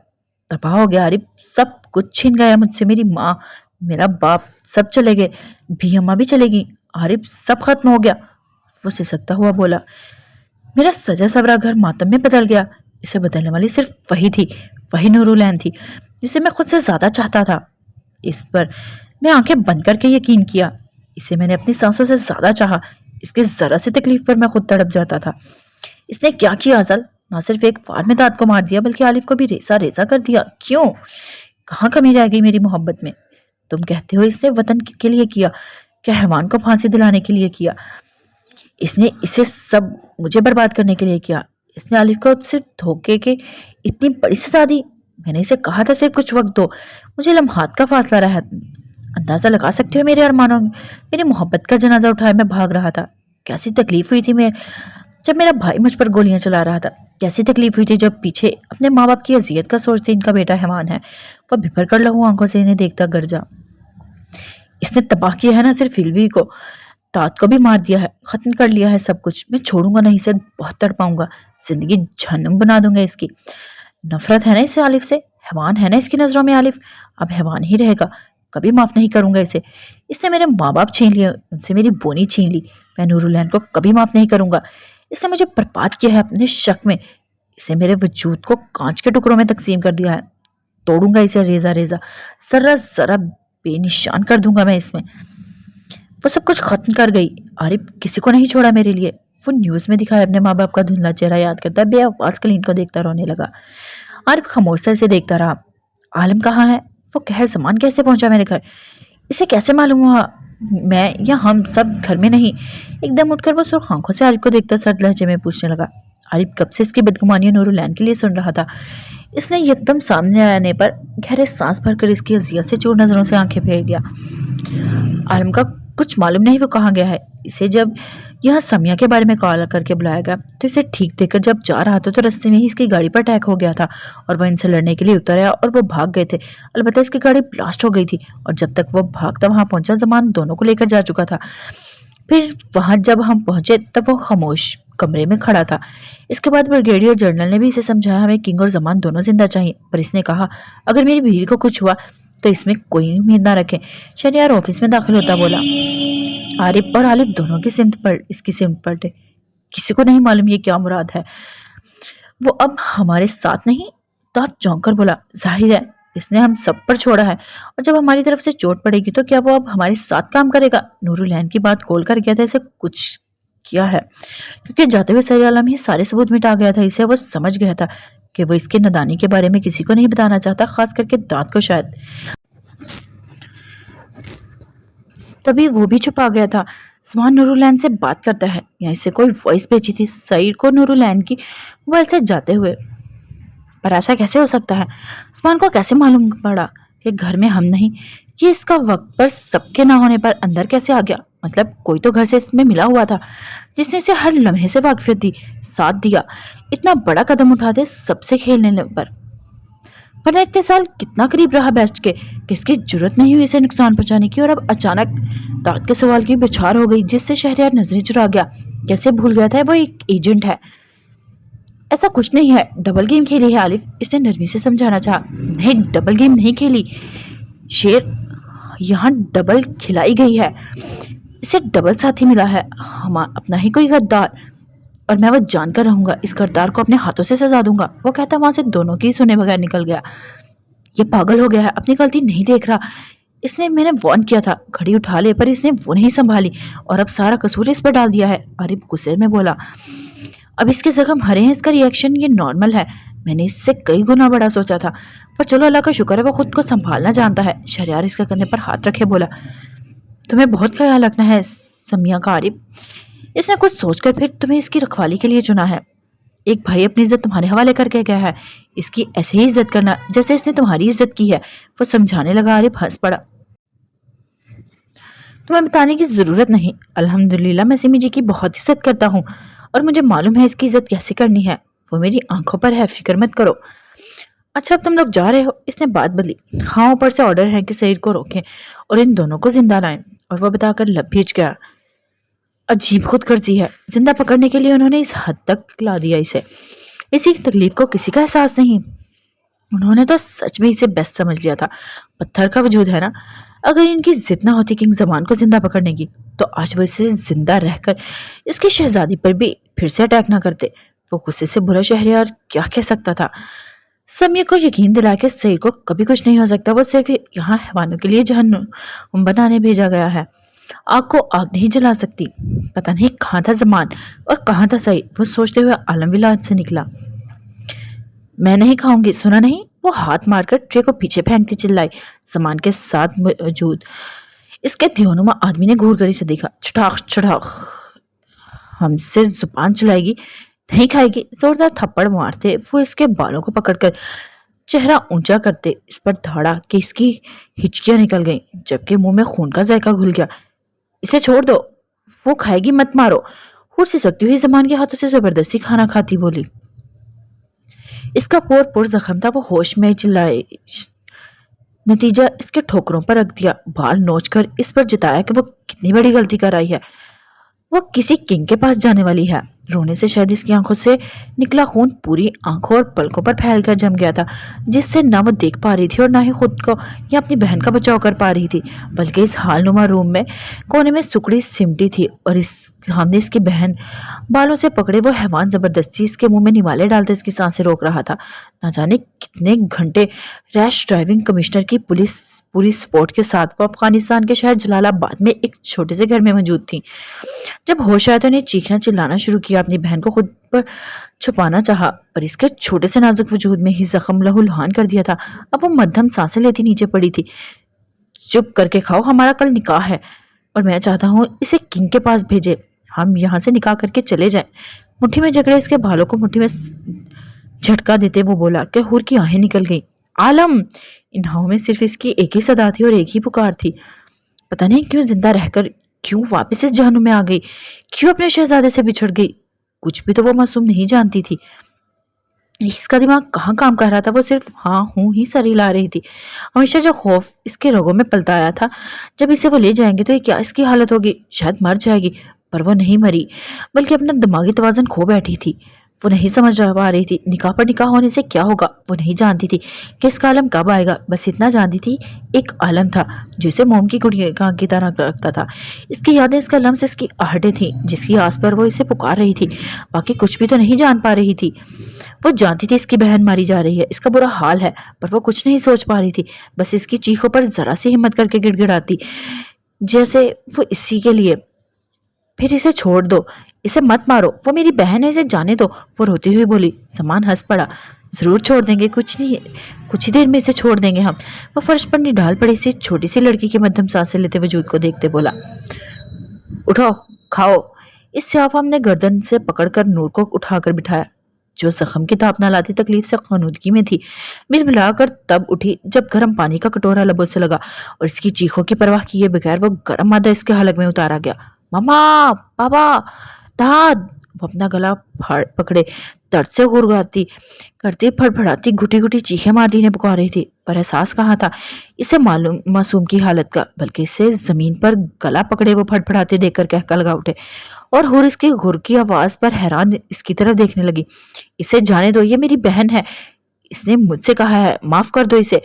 तबाह हो गया आरिफ, सब कुछ छीन गया मुझसे। मेरी माँ, मेरा बाप, सब चले गए। भी अम्मा भी चलेगी। आरिफ, सब खत्म हो गया। वो सिसकता हुआ बोला, मेरा सजा सवरा घर मातम में बदल गया। इसे बदलने वाली सिर्फ वही थी, वही नूरुलैन थी जिसे मैं खुद से ज्यादा चाहता था। इस पर मैं आंखें बंद करके यकीन किया। इसे मैंने अपनी सांसों से ज्यादा चाहा। इसके जरा सी तकलीफ पर मैं खुद तड़प जाता था। इसने क्या किया अजल? ना सिर्फ एक वार में दाद को मार दिया, बल्कि आलिफ को भी रेसा रेसा कर दिया। क्यों? कहाँ कमी रह गई मेरी मोहब्बत में? तुम कहते हो इसने वतन के लिए किया, क्या हैवान को फांसी दिलाने के लिए किया? इसने इसे सब मुझे बर्बाद करने के लिए किया। इसने आलिफ को सिर्फ धोखे के इतनी बड़ी सजा दी। मैंने इसे कहा था सिर्फ कुछ वक्त दो, मुझे लम्हात का फासला रहा। अंदाजा लगा सकते हो मेरे अरमानों, मेरी मोहब्बत का जनाजा उठाए मैं भाग रहा था। कैसी तकलीफ हुई थी मैं जब मेरा भाई मुझ पर गोलियां चला रहा था। कैसी तकलीफ हुई थी जब पीछे अपने माँ बाप की अजियत का सोचते इनका बेटा हैवान है। वह बिफर कर लहू आंखों से इन्हें देखता गरजा। इसने तबाह किया है ना सिर्फ इल्वी को, तात को भी मार दिया है, खत्म कर लिया है सब कुछ। मैं छोड़ूंगा नहीं, इसे बहुत तड़पाऊंगा, जिंदगी जहन्नुम बना दूंगा इसकी। नफरत है ना इससे आलिफ से, हैवान है ना इसकी नजरों में आलिफ, अब हैवान ही रहेगा। कभी माफ नहीं करूंगा इसे। इसने मेरे माँ बाप छीन लिए, उनसे मेरी बोनी छीन ली। मैं नूरुलैन को कभी माफ नहीं करूंगा। इसने मुझे बर्बाद किया है अपने शक में। इसे मेरे वजूद को कांच के टुकड़ों में तकसीम कर दिया है। तोड़ूंगा इसे रेजा रेजा, जरा जरा बेनिशान कर दूंगा मैं इसमें। वो सब कुछ खत्म कर गई। आरिफ किसी को नहीं छोड़ा मेरे लिए। वो न्यूज में दिखाया अपने माँ बाप का धुंधला चेहरा याद करता बेआवाज कलीन को देखता रोने लगा। आरिफ खामोश से देखता रहा। आलम कहाँ है? वो कहर जमान कैसे पहुंचा मेरे घर? इसे कैसे मालूम हुआ मैं या हम सब घर में नहीं? एकदम उठकर वो सुर्ख आंखों से आरिफ को देखता सर्द लहजे में पूछने लगा। आरिफ कब से इसकी बदगुमानियां नूरुलैन के लिए सुन रहा था। इसने एकदम सामने आने पर गहरे सांस भरकर इसकी अजियत से चूर नजरों से आंखें फेर दिया। आलम का कुछ मालूम नहीं वो कहाँ गया है। इसे जब यहाँ समिया के बारे में कॉल करके बुलाया गया तो इसे ठीक देखकर जब जा रहा था तो रास्ते में ही इसकी गाड़ी पर अटैक हो गया था और वह इनसे लड़ने के लिए उतर आया और वो भाग गए थे। अलबत्ता इसकी गाड़ी ब्लास्ट हो गई थी और जब तक वो भागता वहां पहुंचा जमान दोनों को लेकर जा चुका था। फिर वहां जब हम पहुंचे तब वो खामोश कमरे में खड़ा था। इसके बाद ब्रिगेडियर जनरल ने भी इसे समझाया हमें किंग और जमान दोनों जिंदा चाहिए, पर इसने कहा अगर मेरी बीवी को कुछ हुआ तो इसमें कोई उम्मीद ना रखे। शहरयार ऑफिस में दाखिल होता बोला, आरिफ और आलिफ दोनों की सिमत पर इसकी सिमत पर थे। किसी को नहीं मालूम ये क्या मुराद है। वो अब हमारे साथ नहीं? दांत चौंक कर बोला, जाहिर है इसने हम सब पर छोड़ा है, और जब हमारी तरफ से चोट पड़ेगी तो क्या वो अब हमारे साथ काम करेगा? नूरुलैन की बात खोल कर गया था इसे कुछ किया है, क्योंकि जाते हुए सही आलम ही सारे सबूत मिटा गया था। इसे वो समझ गया था कि वो इसके नादानी के बारे में किसी को नहीं बताना चाहता, खास करके दांत को शायद। तभी वो भी छुपा गया था। सुभान नूरुलैन से बात करता है, यहाँ से कोई वॉइस भेजी थी सईद को नूरुलैन की मोबाइल से जाते हुए। पर ऐसा कैसे हो सकता है? उस्मान को कैसे मालूम पड़ा कि घर में हम नहीं? ये इसका वक्त पर सबके ना होने पर अंदर कैसे आ गया? मतलब कोई तो घर से इसमें मिला हुआ था, जिसने इसे हर लम्हे से वाकफियत दी, साथ दिया। इतना बड़ा कदम उठा दे सबसे खेलने पर। वरना इतने साल कितना करीब रहा बेस्ट के कि इसकी जरूरत नहीं हुई इसे नुकसान पहुंचाने की, और अब अचानक दांत के सवाल की बिछार हो गई, जिससे शहरयार नजरें चुरा गया। कैसे भूल गया था वो एक एजेंट है। ऐसा कुछ नहीं है, डबल गेम खेली है आलिफ, इसने नरमी से समझाना चाहा। नहीं, डबल गेम नहीं खेली शेर, यहाँ डबल खिलाई गई है। इसे डबल साथी मिला है, हम अपना ही कोई गद्दार, और मैं वो जानकर रहूंगा, इस गद्दार को अपने हाथों से सजा दूंगा। वो कहता वहां से दोनों की सुने बगैर निकल गया। ये पागल हो गया है, अपनी गलती नहीं देख रहा। इसने मैंने वार्न किया था घड़ी उठा ले, पर इसने वो नहीं संभाली और अब सारा कसूर इस पर डाल दिया है। आरिफ गुस्से में बोला, अब इसके जख्म हरे हैं, इसका रिएक्शन ये नॉर्मल है। मैंने इससे कई गुना बड़ा सोचा था, पर चलो अल्लाह का शुक्र है वो खुद को संभालना जानता है। शहरयार इसके कंधे पर हाथ रखे बोला, तुम्हें बहुत ख्याल रखना है समिया का आरिफ। इसने कुछ सोचकर फिर तुम्हें इसकी रखवाली के लिए चुना है। एक भाई अपनी इज्जत तुम्हारे हवाले करके गया है, इसकी ऐसे ही इज्जत करना जैसे इसने तुम्हारी इज्जत की है। वो समझाने लगा। आरिफ हंस पड़ा, तुम्हें बताने की जरूरत नहीं, अल्हम्दुलिल्लाह मैं सिमी जी की बहुत इज्जत करता हूँ, और मुझे मालूम है इसकी इज्जत कैसे करनी है। वो मेरी आंखों पर है, फिक्र मत करो। अच्छा अब तुम लोग जा रहे हो? इसने बात बदली। हाँ, ऊपर से ऑर्डर है कि सईद को रोकें और इन दोनों को जिंदा लाएं, और वो बताकर लब भीज गया। अजीब खुदगर्जी है, जिंदा पकड़ने के लिए उन्होंने इस हद तक ला दिया इसे। इसी तकलीफ को किसी का एहसास नहीं। उन्होंने तो सच में इसे बेस्ट समझ लिया था। पत्थर का वजूद है ना, अगर इनकी जिद ना होती किंग जमान को जिंदा पकड़ने की, तो आज वो इसे जिंदा रहकर इसकी शहजादी पर भी फिर से अटैक ना करते। वो गुस्से से बुरा शहरयार क्या कह सकता था। समिया को यकीन दिला के सईद को कभी कुछ नहीं हो सकता। वो सिर्फ यहाँ हैवानों के लिए जहन्नुम बनाने भेजा गया है। आग को आग नहीं जला सकती। पता नहीं कहाँ था जमान और कहाँ था सईद। वो सोचते हुए आलम विलाद से निकला। मैं नहीं खाऊंगी, सुना नहीं? वो हाथ मारकर ट्रे को पीछे फेंकती चिल्लाई। जमान के साथ मौजूद इसके ध्योनुमा आदमी ने घूर गरी से देखा। छटाख छटाख, हमसे जुबान चलाएगी, नहीं खाएगी। जोरदार थप्पड़ मारते वो इसके बालों को पकड़कर चेहरा ऊंचा करते इस पर धाड़ा कि इसकी हिचकियां निकल गईं, जबकि मुंह में खून का जायका घुल गया। इसे छोड़ दो, वो खाएगी, मत मारो। हुर से सकती हुई जमान के हाथों से जबरदस्ती खाना खाती बोली। इसका पोर पोर जख्म था, वो होश में चिल्लाए। नतीजा इसके ठोकरों पर रख दिया। बाल नोचकर इस पर जताया कि वो कितनी बड़ी गलती कर आई है। वो किसी किंग के पास जाने वाली है। रोने से शायद इसकी आंखों से निकला खून पूरी आंखों और पलकों पर फैलकर जम गया था, जिससे ना वो देख पा रही थी और ना ही खुद को या अपनी बहन का बचाव कर पा रही थी, बल्कि इस हालनुमा रूम में कोने में सुकड़ी सिमटी थी और इस सामने इसकी बहन बालों से पकड़े वो हैवान जबरदस्ती इसके मुंह में निवाले डालते इसकी सांसें रोक रहा था। ना जाने कितने घंटे रैश ड्राइविंग कमिश्नर की पुलिस पूरी सपोर्ट के साथ वो अफगानिस्तान के शहर जलालाबाद में एक छोटे से घर में मौजूद थी। जब होश आया तो उन्हें चीखना चिल्लाना शुरू किया। अपनी बहन को खुद पर छुपाना चाहा, पर इसके छोटे से नाजुक वजूद में ही जख्म लहूलुहान कर दिया था। अब वो मध्यम सांसें लेती नीचे पड़ी थी। चुप करके खाओ, हमारा कल निकाह है और मैं चाहता हूँ इसे किंग के पास भेजे। हम यहाँ से निकाह करके चले जाएं। मुट्ठी में जकड़े इसके बालों को मुट्ठी में झटका देते वो बोला कि हुर की आहें निकल गई। आलम! इन हावों में सिर्फ इसकी एक ही सदा थी और एक ही पुकार थी। पता नहीं क्यों जिंदा रहकर क्यों वापस इस जहन्नुम में आ गई, क्यों अपने शहजादे से बिछड़ गई। कुछ भी तो वो मासूम नहीं जानती थी। इसका दिमाग कहाँ काम कर रहा था। वो सिर्फ हाँ हूँ ही सर हिला रही थी। हमेशा जो खौफ इसके रगों में पलता आया था, जब इसे वो ले जाएंगे तो ये क्या इसकी हालत होगी। शायद मर जाएगी, पर वो नहीं मरी, बल्कि अपना दिमागी तवाज़ुन खो बैठी थी। वो नहीं समझ पा रही थी। निकाह पर निकाह होने से क्या होगा वो नहीं जानती थी कि इसका आलम कब आएगा। बस इतना जानती थी एक आलम था जिसे मोम की गुड़िया की तरह रखता था। इसकी यादें, इसका लम्स, इसकी आहटें थी जिसकी आस पर वो इसे पुकार रही थी। बाकी कुछ भी तो नहीं जान पा रही थी। वो जानती थी इसकी बहन मारी जा रही है, इसका बुरा हाल है, पर वो कुछ नहीं सोच पा रही थी। बस इसकी चीखों पर जरा सी हिम्मत करके गिड़गिड़ाती, जैसे वो इसी के लिए। फिर इसे छोड़ दो, इसे मत मारो, वो मेरी बहन है, इसे जाने दो, वो रोती हुई बोली। समान हंस पड़ा। जरूर छोड़ देंगे, कुछ नहीं, कुछ ही देर में इसे छोड़ देंगे हम। वो फर्श पर निढाल पड़ी सी छोटी सी लड़की की मध्यम सांसें लेते वजूद को देखते बोला, उठो, खाओ। इस स्याफाम ने गर्दन से पकड़कर नूर को उठाकर बिठाया, जो जख्म की ताप न लाती तकलीफ से खनूदगी में थी। मिलमिलाकर तब उठी जब गर्म पानी का कटोरा लबों से लगा और इसकी चीखों की परवाह किए बगैर वो गर्म मादा इसके हलक में उतारा गया। मम्मा, पापा, दाद। वो अपना गला पकड़े दर्द से गुर्राती करती फड़फड़ाती घुटी घुटी चीखें मारती ने पुकार रही थी, पर एहसास कहाँ था इसे मासूम की हालत का, बल्कि इसे जमीन पर गला पकड़े वो फड़फड़ाते देखकर कहका लगा उठे और हुर इसकी घुर की आवाज पर हैरान इसकी तरफ देखने लगी। इसे जाने दो, ये मेरी बहन है, इसने मुझसे कहा है, माफ कर दो इसे।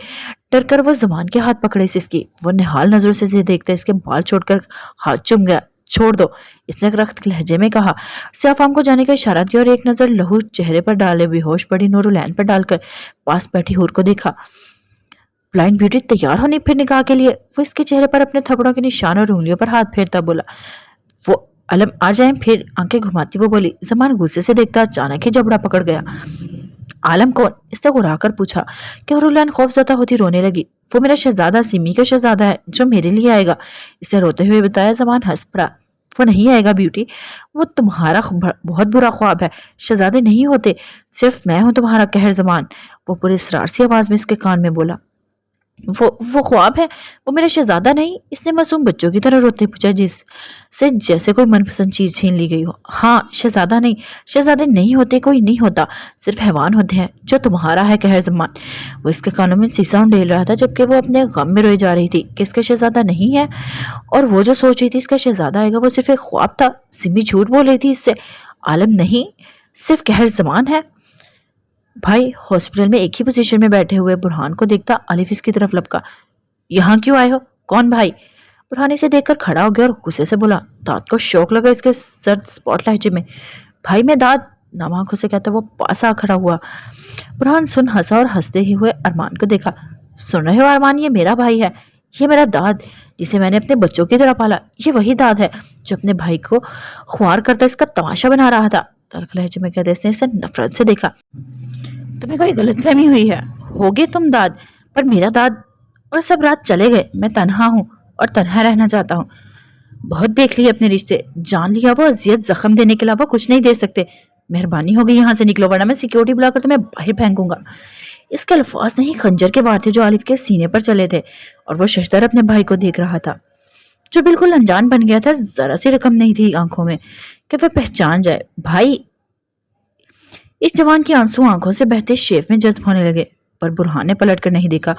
डर कर वो जमान के हाथ पकड़े से इसकी। वो निहाल नजरों से देखते इसके बाल छोड़कर हाथ चुम गया। छोड़ दो, इसने रख्त लहजे में कहा। सियाफाम को जाने का इशारा दिया और एक नजर लहू चेहरे पर डाले बेहोश पड़ी नूरुलैन पर डालकर पास बैठी हूर को देखा। ब्लाइंड ब्यूटी तैयार होने फिर निकाह के लिए। वो इसके चेहरे पर अपने थपड़ों के निशान और उंगलियों पर हाथ फेरता बोला, वो अलम आ जाए। फिर आंखें घुमाती वो बोली। जमान गुस्से से देखता अचानक ही जबड़ा पकड़ गया। आलम कौन? इसने घुराकर पूछा। क्या रुलान खौफजदा होती रोने लगी। वो मेरा शहजादा, सिमी का शहजादा है, जो मेरे लिए आएगा, इसने रोते हुए बताया। जमान हंस पड़ा। वो नहीं आएगा ब्यूटी, वो तुम्हारा बहुत बुरा ख्वाब है, शहजादे नहीं होते, सिर्फ मैं हूं तुम्हारा कहर। जमान वो पूरे इसरार सी आवाज में इसके कान में बोला। वो ख्वाब है, वो मेरा शहजादा नहीं। इसने मासूम बच्चों की तरह रोते पूछा, जिससे जैसे कोई मनपसंद चीज छीन ली गई हो। हाँ, शहजादा नहीं, शहजादे नहीं होते, कोई नहीं होता, सिर्फ हैवान होते हैं, जो तुम्हारा है कहर। जमान वो इसके कानों में सीसा उंडेल रहा था, जबकि वो अपने गम में रोई जा रही थी कि इसका शहजादा नहीं है, और वो जो सोच रही थी इसका शहजादा आएगा वो सिर्फ एक ख्वाब था। सिमी झूठ बोल रही थी इससे। आलम नहीं, सिर्फ कहर जमान है। भाई हॉस्पिटल में एक ही पोजीशन में बैठे हुए बुरहान को देखता अलिफ इसकी तरफ लपका। यहाँ क्यों आए हो? कौन भाई? बुरहान इसे देखकर खड़ा हो गया और गुस्से से बोला। दाद को शौक लगा इसके सर्द स्पॉट लहजे में। भाई मैं दाद, नाम आंखों से कहता वो पास आ खड़ा हुआ। बुरहान सुन हंसा और हंसते ही हुए अरमान को देखा। सुन रहे हो अरमान, ये मेरा भाई है, ये मेरा दाद, जिसे मैंने अपने बच्चों की तरह पाला। ये वही दाद है जो अपने भाई को ख्वार करता इसका तमाशा बना रहा था। तल्ख लहजे में कहते इसने इसे नफरत से देखा। तुम्हें कोई गलतफहमी हुई है, होगे तुम दाद, पर मेरा दाद। और सब रात चले गए, मैं तन्हा हूँ और तन्हा रहना चाहता हूँ। बहुत देख लिए अपने रिश्ते, जान लिया वो अजियत जख्म देने के अलावा कुछ नहीं दे सकते। मेहरबानी होगी यहाँ से निकलो, वरना मैं सिक्योरिटी बुलाकर तुम्हें बाहर फेंकूंगा। इसके अल्फाज नहीं खंजर के वार थे जो आलिफ के सीने पर चले थे, और वो शशदर अपने भाई को देख रहा था जो बिल्कुल अनजान बन गया था। जरा सी रकम नहीं थी आंखों में कि वह पहचान जाए। भाई, इस जवान की आंसू आंखों से बहते शेव में जज्ब होने लगे, पर बुरहान ने पलट कर नहीं देखा,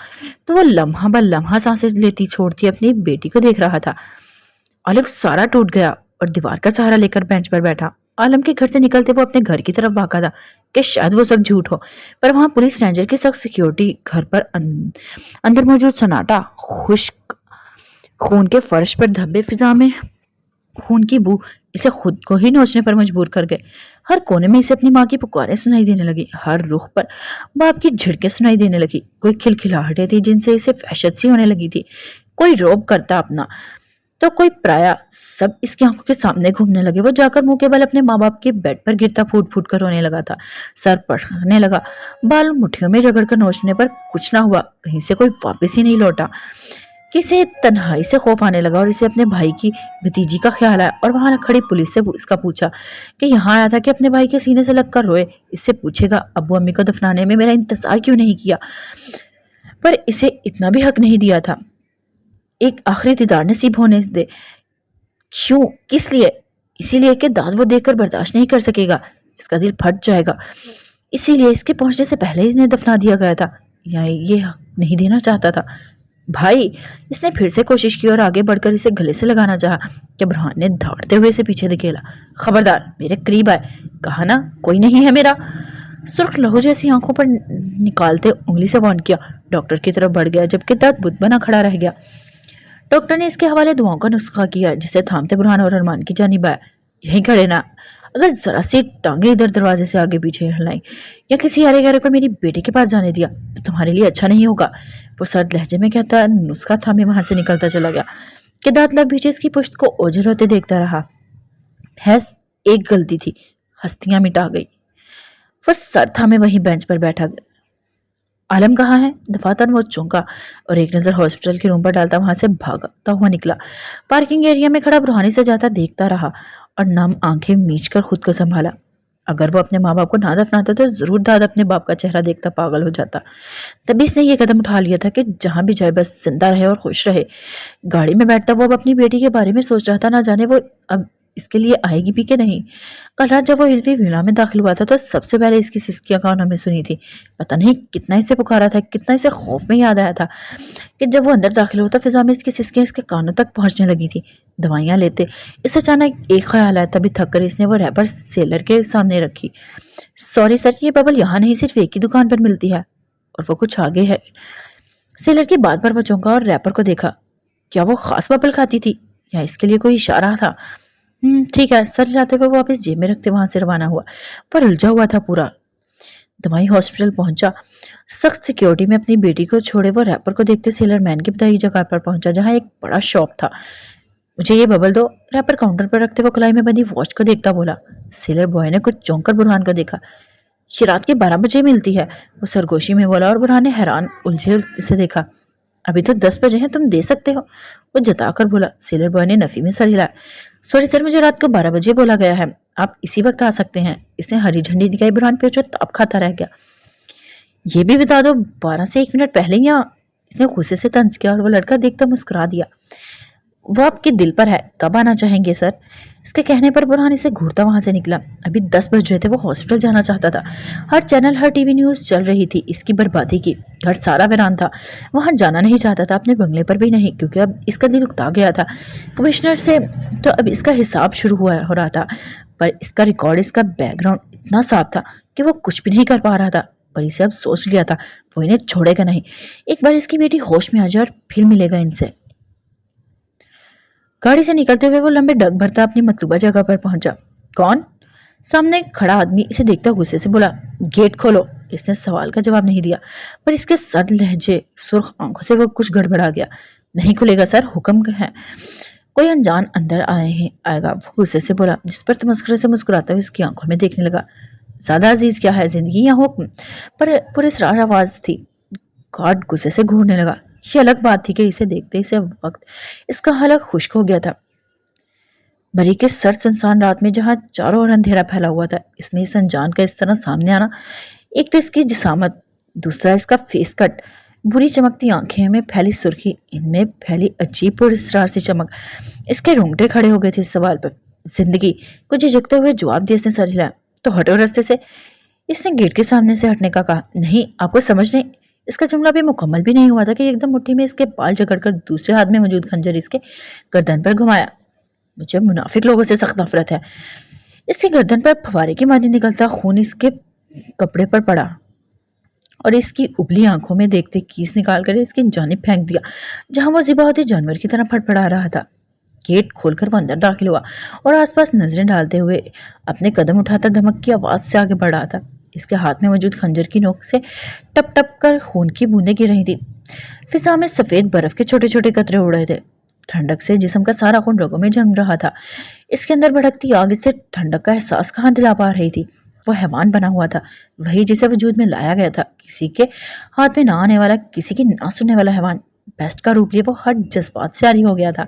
तो वो लम्हा ब लम्हा सांसें लेती छोड़ती अपनी बेटी को देख रहा था। आलिफ सारा टूट गया और दीवार का सहारा लेकर बेंच पर बैठा। आलम के घर से निकलते वो अपने घर की तरफ भागा था कि शायद वो सब झूठ हो, पर वहां पुलिस रेंजर की सख्त सिक्योरिटी, घर पर अंदर मौजूद सन्नाटा, खुश्क खून के फर्श पर धब्बे, फिजा में खून की बू इसे खुद को ही नोचने पर मजबूर कर गए। हर कोने में इसे अपनी माँ की पुकारें सुनाई देने लगी, हर रुख पर बाप की झिड़कें सुनाई देने लगी। कोई खिलखिलाहटें थी जिनसे इसे वहशत सी होने लगी थी। कोई रोब करता अपना तो कोई पराया, सब इसकी आंखों के सामने घूमने लगे। वो जाकर मुंह के बल अपने माँ बाप के बेड पर गिरता फूट फूट कर रोने लगा था। सर पटकने लगा, बाल मुट्ठियों में रगड़ कर नोचने पर कुछ ना हुआ, कहीं से कोई वापस ही नहीं लौटा। किसे तन्हाई से खौफ आने लगा और इसे अपने भाई की भतीजी का ख्याल आया, और वहां खड़ी पुलिस से इसका पूछा कि यहाँ आया था कि अपने भाई के सीने से लगकर रोए। इससे पूछेगा अब्बू अम्मी को दफनाने में मेरा इंतजार क्यों नहीं किया, पर इसे इतना भी हक नहीं दिया था। एक आखिरी दीदार नसीब होने दे। क्यों, किस लिए? इसीलिए कि दाद वो देखकर बर्दाश्त नहीं कर सकेगा, इसका दिल फट जाएगा। इसीलिए इसके पहुंचने से पहले ही इन्हें दफना दिया गया था, या ये हक नहीं देना चाहता था। भाई, इसने फिर से कोशिश की और आगे बढ़कर इसे गले से लगाना चाहा कि बुरहान ने दौड़ते हुए इसे पीछे धकेला। खबरदार, मेरे करीब आए, कहा ना कोई नहीं है मेरा। सुर्ख लहू जैसी आंखों पर निकालते उंगली से वार्न किया। डॉक्टर की तरफ बढ़ गया जबकि दर्द बुत बना खड़ा रह गया। डॉक्टर ने इसके हवाले दुआओं का नुस्खा किया जिसे थामते बुरहान और अरमान की जानिब आया। यहीं खड़े ना, अगर जरा सी टांगे इधर दरवाजे से आगे पीछे हिलाई या किसी हरे गहरे को मेरी बेटी के पास जाने दिया तो तुम्हारे लिए अच्छा नहीं होगा, वो सर्द लहजे में कहता नुस्खा थामे वहां से निकलता चला गया कि दांत लग पीछे इसकी पुश्त को ओझल होते देखता रहा। हैस, एक गलती थी, हस्तियां मिटा गई। वो सर थामे वहीं बेंच पर बैठा। आलम कहाँ है? दफातन वो चौंका और एक नजर हॉस्पिटल के रूम पर डालता वहां से भागता हुआ निकला। पार्किंग एरिया में खड़ा बुरहानी से जाता देखता रहा और नम आंखें मीच कर खुद को संभाला। अगर वो अपने माँ बाप को ना दफनाता तो जरूर दाद अपने बाप का चेहरा देखता पागल हो जाता। तभी इसने ये कदम उठा लिया था कि जहां भी जाए बस जिंदा रहे और खुश रहे। गाड़ी में बैठता वो अब अपनी बेटी के बारे में सोच रहा था, ना जाने वो अब इसके लिए आएगी भी कि नहीं। कल रात जब वो हिल्फी विला में दाखिल हुआ था तो सबसे पहले इसकी सिसकियां कानों में सुनी थी। पता नहीं कितना इसे पुकारा था, कितना इसे खौफ में याद आया था कि जब वो अंदर दाखिल हुआ तो फिजा में इसकी सिसकियां इसके कानों तक पहुंचने लगी थी। दवाइयां लेते इस अचानक एक ख्याल आया, तभी थक कर इसने वो रैपर सेलर के सामने रखी। सॉरी सर, ये बबल यहाँ नहीं, सिर्फ एक ही दुकान पर मिलती है और वो कुछ आगे है। सेलर की बात पर वो चौंका और रैपर को देखा। क्या वो खास बबल खाती थी या इसके लिए कोई इशारा था? ठीक है, सर हिलाते हुए वो वापस जेब में रखते वहां से रवाना हुआ, पर उलझा हुआ था पूरा। दवाई हॉस्पिटल पहुंचा। सख्त सिक्योरिटी में अपनी बेटी को छोड़े वो रैपर को देखते सेलर मैन की बताई जगह पर पहुंचा जहां एक बड़ा शॉप था। मुझे ये बबल दो। रैपर काउंटर पर रखते वो कलाई में बंधी वॉच को देखता बोला। सेलर बॉय ने कुछ चौंक कर बुरहान को देखा। ये रात के 12 बजे मिलती है, वो सरगोशी में बोला और बुरहान ने हैरान उलझे से देखा। अभी तो 10 बजे हैं, तुम दे सकते हो, वो जताकर बोला। सेलर बॉय ने नफी में सर हिलाया। सॉरी सर, मुझे रात को 12 बजे बोला गया है, आप इसी वक्त आ सकते हैं। इसने हरी झंडी दिखाई। बुरहान पे जो ताप खाता रह गया। ये भी बता दो 12 से 1 मिनट पहले या? इसने गुस्से से तंज किया और वो लड़का देखता मुस्कुरा दिया। वो आपके दिल पर है, कब आना चाहेंगे सर? इसके कहने पर बुरहान इसे घूरता वहां से निकला। अभी 10 बज रहे थे, वो हॉस्पिटल जाना चाहता था। हर चैनल, हर टीवी न्यूज चल रही थी इसकी बर्बादी की। घर सारा वीरान था। वहां जाना नहीं चाहता था, अपने बंगले पर भी नहीं, क्योंकि अब इसका दिल उकता गया था कमिश्नर से। तो अब इसका हिसाब शुरू हो रहा था। पर इसका रिकॉर्ड, इसका बैकग्राउंड इतना साफ था कि वो कुछ भी नहीं कर पा रहा था। पर इसे अब सोच लिया था वो इन्हें छोड़ेगा नहीं। एक बार इसकी बेटी होश में आ जाए और फिर मिलेगा इनसे। गाड़ी से निकलते हुए वो लंबे डग भरता अपनी मतलूबा जगह पर पहुंचा। कौन? सामने खड़ा आदमी इसे देखता गुस्से से बोला। गेट खोलो। इसने सवाल का जवाब नहीं दिया, पर इसके सर्द लहजे, सुर्ख आंखों से वो कुछ गड़बड़ा गया। नहीं खुलेगा सर, हुक्म है। कोई अनजान अंदर आएगा, वो गुस्से से बोला, जिस पर तमस्करे से मुस्कुराता हुआ इसकी आंखों में देखने लगा। ज्यादा अजीज क्या है, जिंदगी या हुक्म? पर पुरस्कार आवाज थी। गार्ड गुस्से से घूरने लगा। ये अलग बात थी कि इसे देखते इसे वक्त इसका हलक खुश्क हो गया था। बरी के सर्द सुनसान रात में जहां चारों ओर अंधेरा फैला हुआ था, इसमें इस अनजान का इस तरह सामने आना, एक तो इसकी जिसामत, दूसरा इसका फेस कट, बुरी चमकती आंखें में फैली सुर्खी, इनमें फैली अजीब पुरस्कार सी चमक। इसके रोंगटे खड़े हो गए थे इस सवाल पर। जिंदगी, कुछ झिझकते हुए जवाब दिया इसने सर हिलाया। तो हटो रास्ते से। इसने गेट के सामने से हटने का कहा। नहीं, आपको समझ नहीं। इसका जुमला भी मुकम्मल भी नहीं हुआ था कि एकदम मुट्ठी में इसके बाल जकड़कर दूसरे हाथ में मौजूद खंजर इसके गर्दन पर घुमाया। मुझे मुनाफिक लोगों से सख्त नफरत है। इसकी गर्दन पर फवारे की मानी निकलता खून इसके कपड़े पर पड़ा और इसकी उबली आंखों में देखते कीस निकालकर इसकी जानिब फेंक दिया जहां वो जिबा होते जानवर की तरह फटफड़ा रहा था। गेट खोलकर वो अंदर दाखिल हुआ और आसपास नजरें डालते हुए अपने कदम उठाता धमक की आवाज से आगे बढ़ रहा था। इसके हाथ में मौजूद खंजर की नोक से टप टप कर खून की बूंदें गिर रही थी। फिजा में सफेद बर्फ के छोटे छोटे कतरे उड़ रहे थे। ठंडक से जिस्म का सारा खून रगों में जम रहा था। इसके अंदर भड़कती आग से ठंडक का एहसास कहाँ दिला पा रही थी। वो हैवान बना हुआ था, वही जिसे वजूद में लाया गया था। किसी के हाथ में ना आने वाला, किसी की ना सुनने वाला हैवान। बेस्ट का रूप लिए वो हर जज्बात से आरी हो गया था।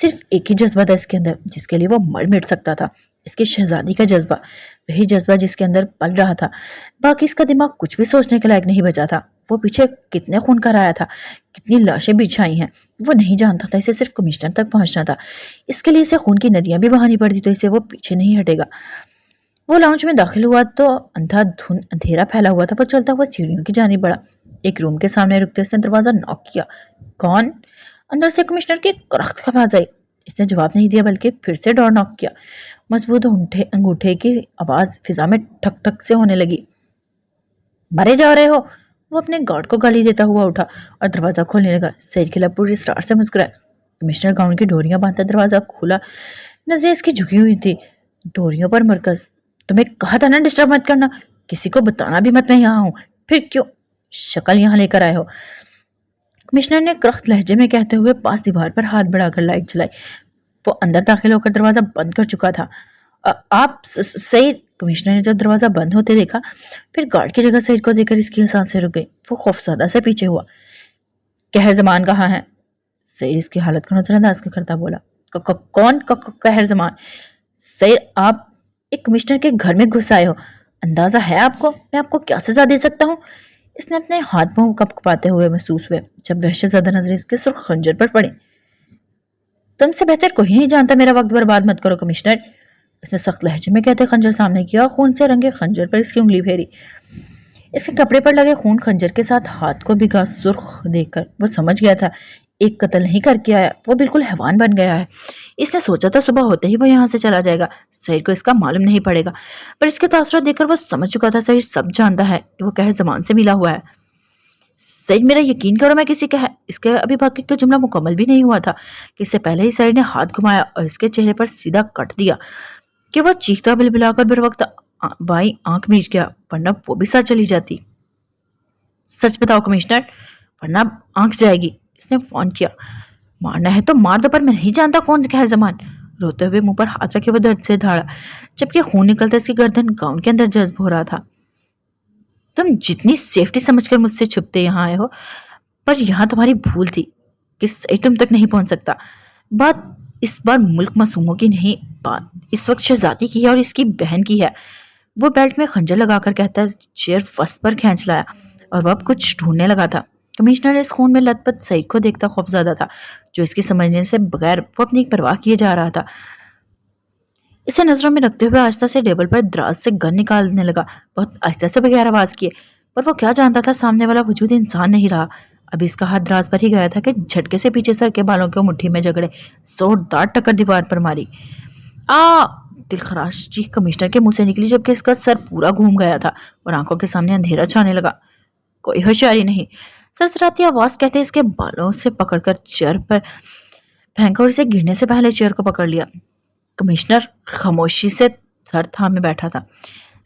सिर्फ एक ही जज्बा था इसके अंदर जिसके लिए वो मर मिट सकता था, इसकी शहजादी का जज्बा। वही जज्बा जिसके अंदर पल रहा था। बाकी इसका दिमाग कुछ भी सोचने के लायक नहीं बचा था। वो पीछे कितने खून कराया था, कितनी लाशें बिछाई हैं, वो नहीं जानता था। इसे सिर्फ कमिश्नर तक पहुंचना था। इसके लिए इसे खून की नदियां भी बहानी पड़ती तो इसे वो पीछे नहीं हटेगा। वो लाउंज में दाखिल हुआ तो अंधा धुंध अंधेरा फैला हुआ था। वो चलता हुआ सीढ़ियों की जानिब बढ़ा। एक रूम के सामने रुकते उसने दरवाजा नॉक किया। कौन? अंदर से कमिश्नर की करख्त आवाज आई। इसने जवाब नहीं दिया बल्कि फिर से डोर नॉक किया। मजबूत अंगूठे की आवाज फिजा में ठक ठक से होने लगी। मरे जा रहे हो? वो अपने गार्ड को गाली देता हुआ उठा और दरवाजा खोलने लगा। सईद खिला पूरी स्टार से मुस्कुराया। कमिश्नर गाउन की डोरियां बांधता दरवाजा खोला। नजरें इसकी झुकी हुई थी। डोरियों पर मरकज। तुम्हें कहा था ना डिस्टर्ब मत करना, किसी को बताना भी मत मैं यहाँ हूँ, फिर क्यों शक्ल यहाँ लेकर आए हो? कमिश्नर ने करख्त लहजे में कहते हुए पास दीवार पर हाथ बढ़ाकर लाइट जलाई। वो अंदर दाखिल होकर दरवाजा बंद कर चुका था। आप सईद? कमिश्नर ने जब दरवाजा बंद होते देखा, फिर गार्ड की जगह सईद को देखकर इसकी सांसें रुक गई। वो खौफजदा से पीछे हुआ। कहर जमान कहाँ है? सईद इसकी हालत को नजरअंदाज करता बोला। कौन कहर जमान? सईद, आप एक कमिश्नर के घर में घुस आए हो, अंदाजा है आपको मैं आपको क्या सजा दे सकता हूँ? इसने अपने हाथ पांव कपकपाते हुए महसूस हुए जब वहशतज़दा नजरें इसके सुर्ख खंजर पर पड़ी। तुमसे बेहतर कोई नहीं जानता, मेरा वक्त बर्बाद मत करो कमिश्नर, इसने सख्त लहजे में कहते खंजर सामने किया और खून से रंगे खंजर पर इसकी उंगली फेरी। इसके कपड़े पर लगे खून खंजर के साथ हाथ को भिगा सुर्ख देखकर वो समझ गया था एक कत्ल नहीं करके आया, वो बिल्कुल हैवान बन गया है। इसने सोचा था सुबह होते ही वो यहाँ से चला जाएगा, सईद को इसका मालूम नहीं पड़ेगा, पर इसके तासुरात देखकर वो समझ चुका था सईद सब जानता है कि वो कहर जमान से मिला हुआ है। सईद, मेरा यकीन करो मैं किसी का है। इसके अभी बाकी का जुमला मुकम्मल भी नहीं हुआ था कि इससे पहले ही सईद ने हाथ घुमाया और इसके चेहरे पर सीधा कट दिया कि वो चीखता बिलबिलाकर बर वक्त बाई आंख मीच गया, वरना वो भी साथ चली जाती। सच बताओ कमिश्नर, वरना आंख जाएगी, इसने फोन किया। मारना है तो मार दो, पर मैं नहीं जानता कौन कहर जमान। रोते हुए मुंह पर हाथ रखे वो दर्द से धाड़ा, जबकि खून निकलता इसकी गर्दन गाउन के अंदर जज्ब हो रहा था। तुम जितनी सेफ्टी समझकर मुझसे छुपते यहाँ आए हो, पर यहाँ तुम्हारी भूल थी कि सईद तुम तक नहीं पहुंच सकता। बात इस बार मुल्क मासूमों की नहीं, बात इस वक्त शहजादी की है और इसकी बहन की है। वो बेल्ट में खंजर लगाकर कहता चेयर फर्स्ट पर खींच लाया और वो अब कुछ ढूंढने लगा था। कमिश्नर इस खून में लथपथ सईद को देखता खौफजदा था, जो इसकी समझने से बगैर वो अपनी परवाह किए जा रहा था। इसे नजरों में रखते हुए आहिस्ता से टेबल पर दराज से गन निकालने लगा, बहुत आहिस्ता से बगैर आवाज किए। पर वो क्या जानता था सामने वाला वजूद इंसान नहीं रहा। अभी इसका हाथ दराज पर ही गया था कि झटके से पीछे सर के बालों को मुट्ठी में जगड़े जोरदार टक्कर दीवार पर मारी। आ दिलखराश चीख कमिश्नर के मुंह से निकली, जबकि इसका सर पूरा घूम गया था और आंखों के सामने अंधेरा छाने लगा। कोई होशियारी नहीं, सरसराती आवाज कहते इसके बालों से पकड़कर चेयर पर फेंका और इसे गिरने से पहले चेयर को पकड़ लिया। कमिश्नर खामोशी से सर थामे बैठा था।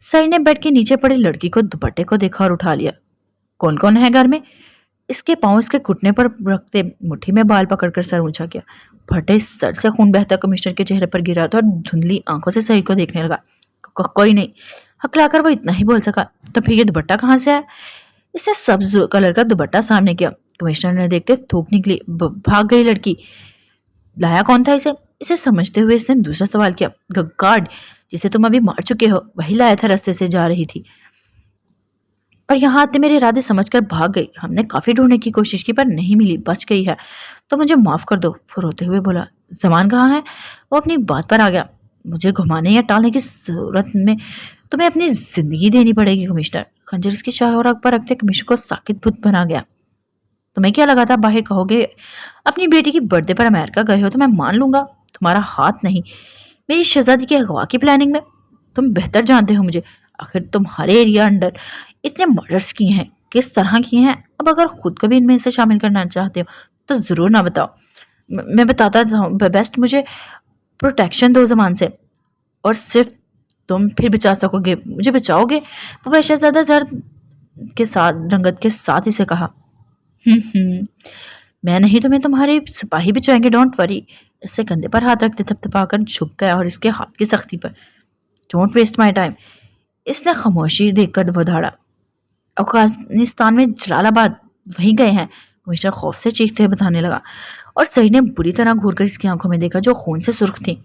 सईद ने बेड के नीचे पड़ी लड़की को दुपट्टे को देखा और उठा लिया। कौन कौन है घर में? इसके पांव इसके घुटने पर रखते मुट्ठी में बाल पकड़कर सर ऊंचा किया। फटे सर से खून बहता कमिश्नर के चेहरे पर गिरा था और धुंधली आंखों से सईद को देखने लगा। कोई नहीं, हकलाकर वो इतना ही बोल सका। तो फिर ये दुपट्टा कहाँ से आया? इसने सब्ज कलर का दुपट्टा सामने किया। कमिश्नर ने देखते थूक निकली, भाग गई लड़की। लाया कौन था इसे? इसे समझते हुए इसने दूसरा सवाल किया। गार्ड जिसे तुम अभी मार चुके हो, वही लाया था, रास्ते से जा रही थी, पर यहाँ आते मेरे इरादे समझकर भाग गई। हमने काफी ढूंढने की कोशिश की पर नहीं मिली, बच गई है, तो मुझे माफ कर दो। वो रोते हुए बोला। जमान कहाँ है? वो अपनी बात पर आ गया। मुझे घुमाने या टालने की सूरत में तुम्हें अपनी जिंदगी देनी पड़ेगी कमिश्नर। खंजर इसकी शाह पर रखते कमिश्नर को साकित बुत बना गया। तुम्हें क्या लगा था बाहर कहोगे अपनी बेटी की बर्थडे पर अमेरिका गए हो तो मैं मान लूंगा? तुम्हारा हाथ नहीं मेरी शहजादी के अगवा की प्लानिंग में। तुम बेहतर जानते हो मुझे, आखिर तुम्हारे एरिया अंडर इतने मर्डर्स किए हैं, किस तरह किए हैं। अब अगर खुद को भी इनमें से शामिल करना चाहते हो तो जरूर ना बताओ, मैं बताता हूँ। बेस्ट मुझे प्रोटेक्शन दो जमान से, और सिर्फ तुम फिर बचा सकोगे, मुझे बचाओगे। वो वैसे ज्यादा जर्द के साथ रंगत के साथ इसे कहा। मैं नहीं तुम्हें तुम्हारे सिपाही बचाएंगे, डोंट वरी। इससे कंधे पर हाथ रखते थपथपाकर झुक गया और इसके हाथ की सख्ती पर। Don't waste my time. इसने खामोशी देखकर वो धाड़ा। अफगानिस्तान में जलालाबाद वहीं गए हैं, कमिश्नर खौफ से चीखते हुए बताने लगा, और सईद ने बुरी तरह घूरकर इसकी आंखों में देखा जो खून से सुर्ख थी।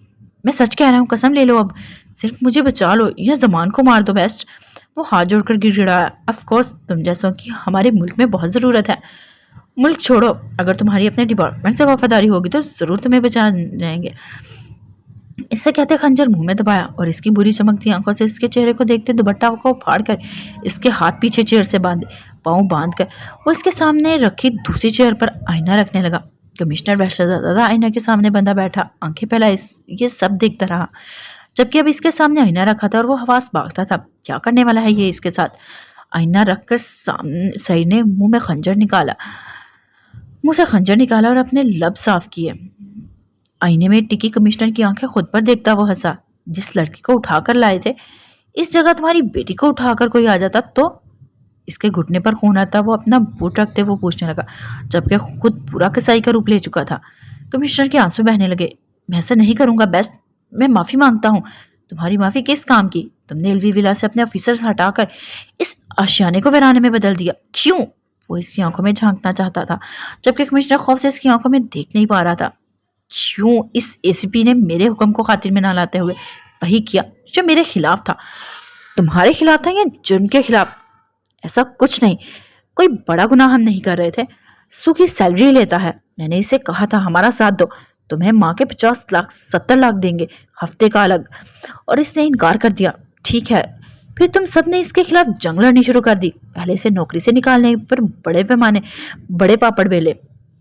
मैं सच कह रहा हूँ, कसम ले लो, अब सिर्फ मुझे बचा लो या जमान को मार दो बेस्ट। वो हाथ जोड़कर गिड़गिड़ाया। ऑफ कोर्स तुम जैसों की हमारे मुल्क में बहुत जरूरत है। मुल्क छोड़ो, अगर तुम्हारी अपने डिपार्टमेंट से वफादारी होगी तो जरूर तुम्हें बचा जाएंगे। इससे कहते खंजर मुंह में दबाया और इसकी बुरी चमकती आंखों से इसके चेहरे को देखते दुपट्टा को फाड़कर इसके हाथ पीछे चेयर से बांधे। पाँव बांध कर वो इसके सामने रखी दूसरी चेयर पर आईना रखने लगा। कमिश्नर बहशतज़ादा आईना के सामने बंदा बैठा आंखें फैलाए ये सब देखता रहा, जबकि अब इसके सामने आईना रखा था और वो हवास भागता था। क्या करने वाला है ये इसके साथ? आईना रखकर सामने सईद ने मुंह से खंजर निकाला और अपने लब साफ किए। आईने में टिकी कमिश्नर की आंखें खुद पर देखता वो हंसा। जिस लड़की को उठाकर लाए थे, इस जगह तुम्हारी बेटी को उठाकर कोई आ जाता तो? इसके घुटने पर खून आता वो अपना बूट रखते वो पूछने लगा, जबकि खुद पूरा कसाई का रूप ले चुका था। कमिश्नर के आंसू बहने लगे। मैं ऐसा नहीं करूंगा बेस्ट, मैं माफी मांगता हूँ। तुम्हारी माफी किस काम की? तुमने एलवी विला से अपने ऑफिसर्स हटाकर इस आशियाने को वीराने में बदल दिया। क्यों? वो इसकी आंखों में झांकना चाहता था, जबकि कमिश्नर खौफ से इसकी आंखों में देख नहीं पा रहा था। क्यों इस एसीपी ने मेरे हुक्म को खातिर में ना लाते हुए वही किया जो मेरे खिलाफ था? तुम्हारे खिलाफ था या जुर्म के खिलाफ? ऐसा कुछ नहीं, कोई बड़ा गुनाह हम नहीं कर रहे थे। सूखी सैलरी लेता है, मैंने इसे कहा था हमारा साथ दो, तुम्हें माँ के 50 लाख 70 लाख देंगे, हफ्ते का अलग, और इसने इनकार कर दिया। ठीक है, फिर तुम सब ने इसके खिलाफ जंग लड़नी शुरू कर दी। पहले इसे नौकरी से निकालने पर बड़े पापड़ बेले,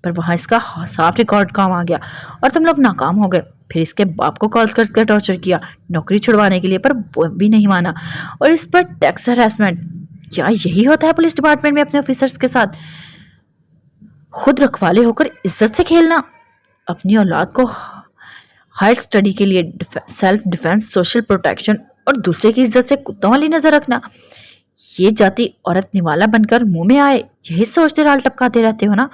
पर वहां इसका साफ रिकॉर्ड काम आ गया और तुम लोग नाकाम हो गए। फिर इसके बाप को कॉल्स करके टॉर्चर किया नौकरी छुड़वाने के लिए, पर वो भी नहीं माना, और इस पर टैक्स हरासमेंट। क्या यही होता है पुलिस डिपार्टमेंट में अपने ऑफिसर्स के साथ? खुद रखवाले होकर इज्जत से खेलना, अपनी औलाद को हायर स्टडी के लिए सेल्फ डिफेंस, सोशल प्रोटेक्शन और दूसरे की इज्जत से कुत्तों वाली नजर रखना। ये जाति औरत निवाला बनकर मुंह में आए यही सोचते राल टपकाते रहते हो ना?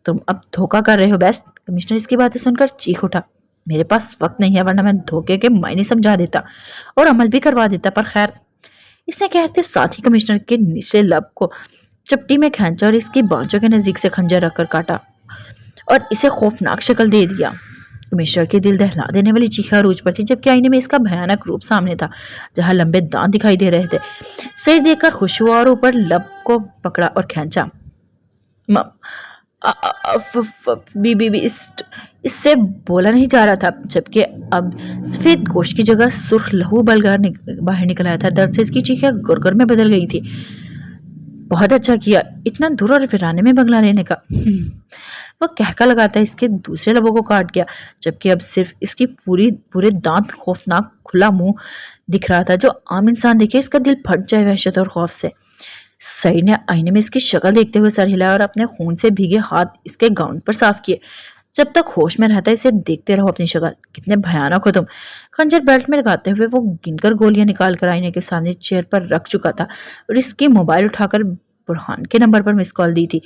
तुम अब धोखा कर रहे हो बेस्ट। कमिश्नर इसकी बातें सुनकर चीख उठा। मेरे पास वक्त नहीं है, वरना मैं धोखे के मायने समझा देता और अमल भी करवा देता, पर खैर। इसने कहते साथ ही कमिश्नर के निचले लब को चपटी में खींचा और इसकी बांचों के नजदीक से खंजर रखकर काटा और इसे खौफनाक शक्ल दे दिया। कमिश्नर के दिल दहला देने वाली चीखें अरूज पर थी, जबकि आईने में इसका भयानक रूप सामने था, जहां लंबे दांत दिखाई दे रहे थे। सिर देखकर खुश हुआ और ऊपर लब को पकड़ा और खींचा। बीबी इससे बोला नहीं जा रहा था, जबकि अब सफेद गोश्त की जगह सुर्ख लहू बलगार बाहर निकल आया था। दर्द से इसकी चीखें गुरगुर में बदल गई थी। बहुत अच्छा किया इतना दूर और वीराने में बंगला लेने का। वह कहका लगाता इसके दूसरे लबों को काट गया, जबकि अब सिर्फ इसकी पूरे दांत खौफनाक खुला मुंह दिख रहा था, जो आम इंसान देखे इसका दिल फट जाए वहशत और खौफ से। सईद ने आईने में इसकी शक्ल देखते हुए सर हिलाया और अपने खून से भीगे हाथ इसके गाउन पर साफ किए। जब तक होश में रहता है इसे देखते रहो अपनी शक्ल, कितने भयानक हो तुम। खंजर बेल्ट में लगाते हुए वो गिनकर गोलियां निकाल कर आईने के सामने चेयर पर रख चुका था और इसकी मोबाइल उठाकर बुरहान के नंबर पर मिस कॉल दी थी।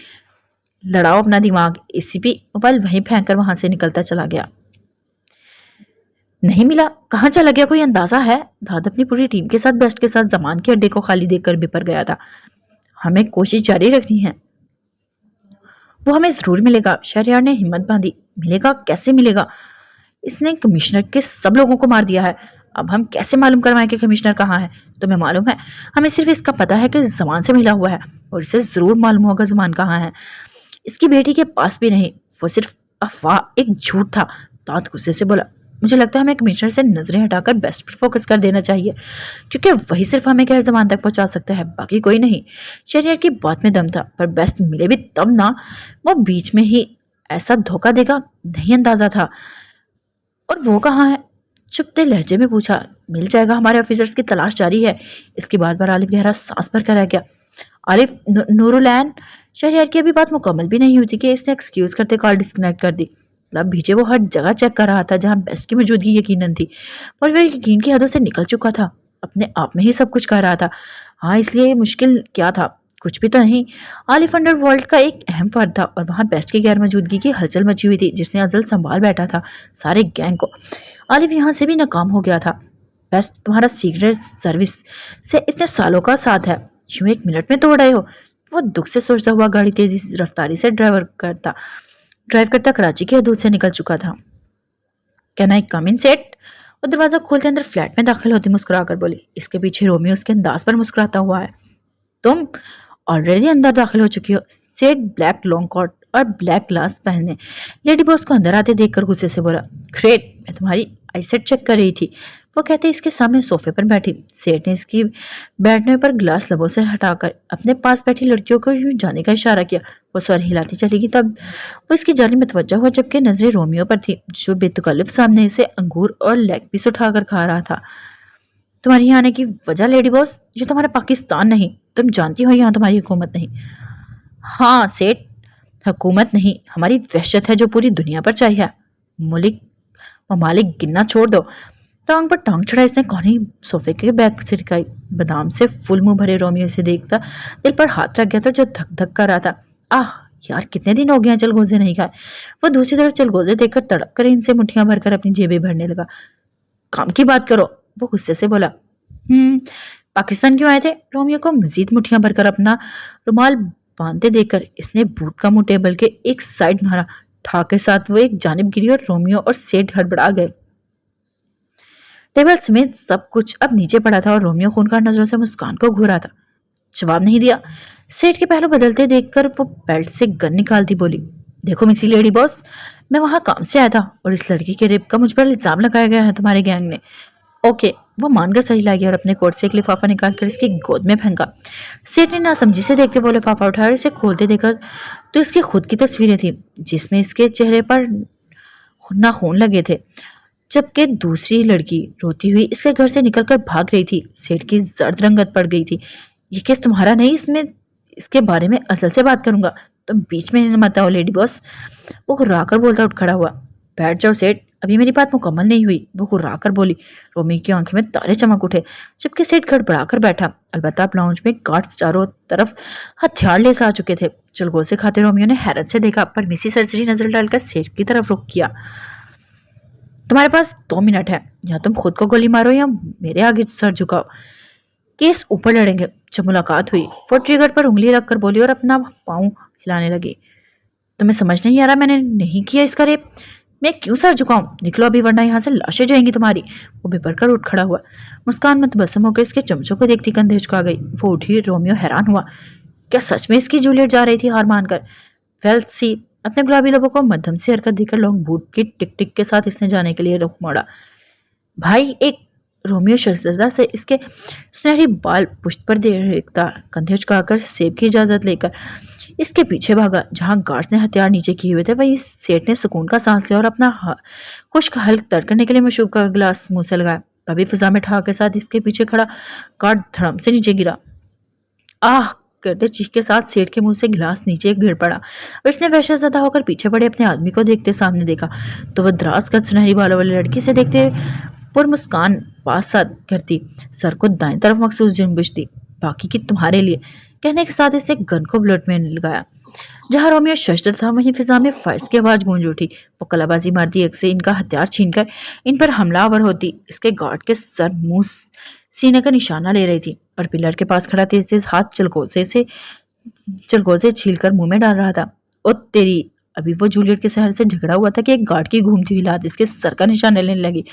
लड़ाओ अपना दिमाग। एसीपी मोबाइल वहीं फेंक कर वहां से निकलता चला गया। नहीं मिला, कहाँ चला गया कोई अंदाजा है? दाद अपनी पूरी टीम के साथ बेस्ट के साथ जमान के अड्डे को खाली देखकर बिपर गया था। हमें कोशिश जारी रखनी है, वो हमें जरूर मिलेगा। शहरयार ने हिम्मत बांधी। मिलेगा? कैसे मिलेगा? इसने कमिश्नर के सब लोगों को मार दिया है। अब हम कैसे मालूम करवाएं कि कमिश्नर कहाँ है? तुम्हें मालूम है? हमें सिर्फ इसका पता है कि जमान से मिला हुआ है और इसे जरूर मालूम होगा जमान कहाँ है। इसकी बेटी के पास भी नहीं, वो सिर्फ अफवाह, एक झूठ था। दाद गुस्से से बोला। मुझे लगता है हमें कमिश्नर से नजरें हटाकर बेस्ट पर फोकस कर देना चाहिए, क्योंकि वही सिर्फ हमें गैर जमान तक पहुंचा सकता है, बाकी कोई नहीं। शहरयार की बात में दम था, पर बेस्ट मिले भी तब ना, वो बीच में ही ऐसा धोखा देगा नहीं अंदाजा था। और वो कहाँ है? चुपते लहजे में पूछा। मिल जाएगा, हमारे ऑफिसर्स की तलाश जारी है। इसकी बात पर आलिफ गहरा सांस भर कर रह गया। आलिफ नूरुलैन। शहरयार की अभी बात मुकम्मल भी नहीं हुई थी कि इसने एक्सक्यूज करते कॉल डिस्कनेक्ट कर दी। लब भीजे वो हर जगह चेक कर रहा था जहां बेस्ट की मौजूदगी यकीनन थी, पर वह यकीन की हदों से निकल चुका था। अपने आप में ही सब कुछ कह रहा था। हाँ, इसलिए मुश्किल क्या था? कुछ भी तो नहीं। आलिफ अंडरवर्ल्ड का एक अहम फर्द था और वहां बेस्ट की गैर मौजूदगी की हलचल मची हुई थी, जिसने अजल संभाल बैठा था सारे गैंग को। आलिफ यहाँ से भी नाकाम हो गया था। बेस्ट तुम्हारा सीक्रेट सर्विस से इतने सालों का साथ है, यूं एक मिनट में तोड़ रहे हो? वो दुख से सोचता हुआ गाड़ी तेजी रफ्तारी से ड्राइव करता कराची की हदूद से निकल चुका था। Can I come in set? वो दरवाजा खोलते अंदर फ्लैट में दाखिल होती मुस्कुरा कर बोली। इसके पीछे रोमियो उसके अंदाज पर मुस्कुराता हुआ है। तुम ऑलरेडी अंदर दाखिल हो चुकी हो। सेट ब्लैक लॉन्ग कोट और ब्लैक ग्लास पहने लेडी बॉस को अंदर आते देखकर गुस्से से बोला। ग्रेट, मैं तुम्हारी आईसेट चेक कर रही थी, वो कहते इसके सामने सोफे पर बैठी। सेठ ने इसकी बैठने पर ग्लास लबों से हटाकर अपने पास बैठी लड़कियों को यूं जाने का इशारा किया। वो सर हिलाती चली गई। तब वो इसकी जाने में तवज्जो हुआ, जबकि नजरें रोमियो पर थी, जो बेतकल्लुफ सामने से अंगूर और लेग पीस उठाकर खा रहा था। तुम्हारे यहाँ आने की वजह लेडी बॉस, ये तुम्हारा पाकिस्तान नहीं, तुम जानती हो यहाँ तुम्हारी हुकूमत नहीं। हाँ सेठ, हुकूमत नहीं, हमारी वहशत है जो पूरी दुनिया पर चाहिए। मुलिक ममालिक गिनना छोड़ दो। टांग पर टांग चढ़ा इसने कोनी सोफे के बैग से टिकाई। बादाम से फुल मुंह भरे रोमियो से देखता दिल पर हाथ रख गया था, जो धक धक कर रहा था। आह यार, कितने दिन हो गए चलगोजे नहीं खाए। वो दूसरी तरफ चलगोजे देखकर तड़प कर इनसे मुठ्ठियां भरकर अपनी जेबें भरने लगा। काम की बात करो, वो गुस्से से बोला। पाकिस्तान क्यों आए थे? रोमियो को मजीद मुठ्ठियां भरकर अपना रुमाल बांधते देखकर इसने बूट का मुंह टेबल के एक साइड मारा। ठा के साथ वो एक जानिब गिरी और रोमियो और सेठ हड़बड़ा गए। टेबल समेत सब कुछ अब नीचे पड़ा था और रोमियो खूनखार नजरों से मुस्कान को घूरा था। जवाब नहीं दिया। सेठ के पहलू बदलते देखकर वो बेल्ट से गन निकालती बोली, देखो मिसी लेडी बॉस, मैं वहां काम से आया था और इस लड़की के रेप का मुझ पर इल्जाम लगाया गया है तुम्हारे गैंग ने। ओके, वो मानकर सही ला गया और अपने कोट से एक लिफाफा निकालकर इसकी गोद में फेंका। सेठ ने नासमझी से देखते वो लिफाफा उठाया और इसे खोलते देखा तो इसकी खुद की तस्वीरें थी, जिसमें इसके चेहरे पर नाखून लगे थे, जबकि दूसरी लड़की रोती हुई इसके घर से निकलकर भाग रही थी। सेठ की जर्द रंगत पड़ गई थी। ये केस तुम्हारा नहीं, इसमें इसके बारे में असल से बात करूंगा, तुम बीच में मत आओ लेडी बॉस। वो हुर्राकर बोलता उठ खड़ा हुआ। बैठ जाओ सेठ, अभी मेरी बात मुकम्मल नहीं हुई, वो हुर्राकर बोली। रोमी की आंखें में तारे चमक उठे, जबकि सेठ गड़बड़ाकर बैठा। अलबत्ता लाउंज में गार्ड्स चारों तरफ हथियार ले आ चुके थे। चलगोसे खाते रोमियो ने हैरत से देखा, पर मिसी सर्जरी नजर डालकर सेठ की तरफ रुख किया। तुम्हारे पास 2 मिनट है, या तुम खुद को गोली मारो या मेरे आगे सर झुकाओ, केस ऊपर लड़ेंगे। जब मुलाकात हुई वो ट्रिगर पर उंगली रखकर बोली और अपना पाँव हिलाने लगी। तुम्हें समझ नहीं आ रहा, मैंने नहीं किया इसका रेप, मैं क्यों सर झुकाऊं? निकलो अभी, वरना यहाँ से लाशें जाएंगी तुम्हारी। वो बेपर कर उठ खड़ा हुआ। मुस्कान मुतबस्सम होकर इसके चमचों को देखती कंधे झुका गई। वो उठी। रोमियो हैरान हुआ, क्या सच में इसकी जूलियट जा रही थी हार मानकर? वेल सी। अपने गुलाबी लबों को मध्यम से हरकत देकर लॉन्ग बूट की टिक टिक के साथ इसने जाने के लिए रुख मोड़ा। भाई एक। रोमियो शर्मदा से इसके सुनहरी बाल पुष्ट पर देखता कंधे झुकाकर सेब की इजाजत लेकर इसके पीछे भागा। जहां गार्ड्स ने हथियार नीचे किए हुए थे, वहीं सेठ ने सुकून का सांस लिया और अपना खुश्क हल्क तर करने के लिए मशरूब का गिलास मुंह से लगाया। तभी फिजा में ठा के साथ इसके पीछे खड़ा गार्ड धड़म से नीचे गिरा। आह करते चीख के साथ सेठ के मुंह से गिलास नीचे गिर पड़ा और इसने वहशतज़दा होकर पीछे पड़े अपने आदमी को देखते सामने देखा तो वह दराज कद सुनहरी बालों वाली लड़की से देखते पुर मुस्कान पास साथ करती सर को दाएं तरफ मखसूस जुम्बिश दी। बाकी की तुम्हारे लिए, कहने के साथ इसे गन को ब्लड में लगाया। जहां रोमियो शस्त्र था, वहीं फिजा में फायर्स की आवाज गूंज उठी। वो कलाबाजी मारती एक से इनका हथियार छीनकर इन पर हमलावर होती। इसके गार्ड के सर मुंह सीने का निशाना ले रही थी और पिलर के पास खड़ा तेज तेज हाथ चलगोजे छीलकर मुंह में डाल रहा था। ओ तेरी, अभी वो जूलियट के शहर से झगड़ा हुआ था कि एक गार्ड की घूमती हुई लात इसके सर का निशान लेने लगी।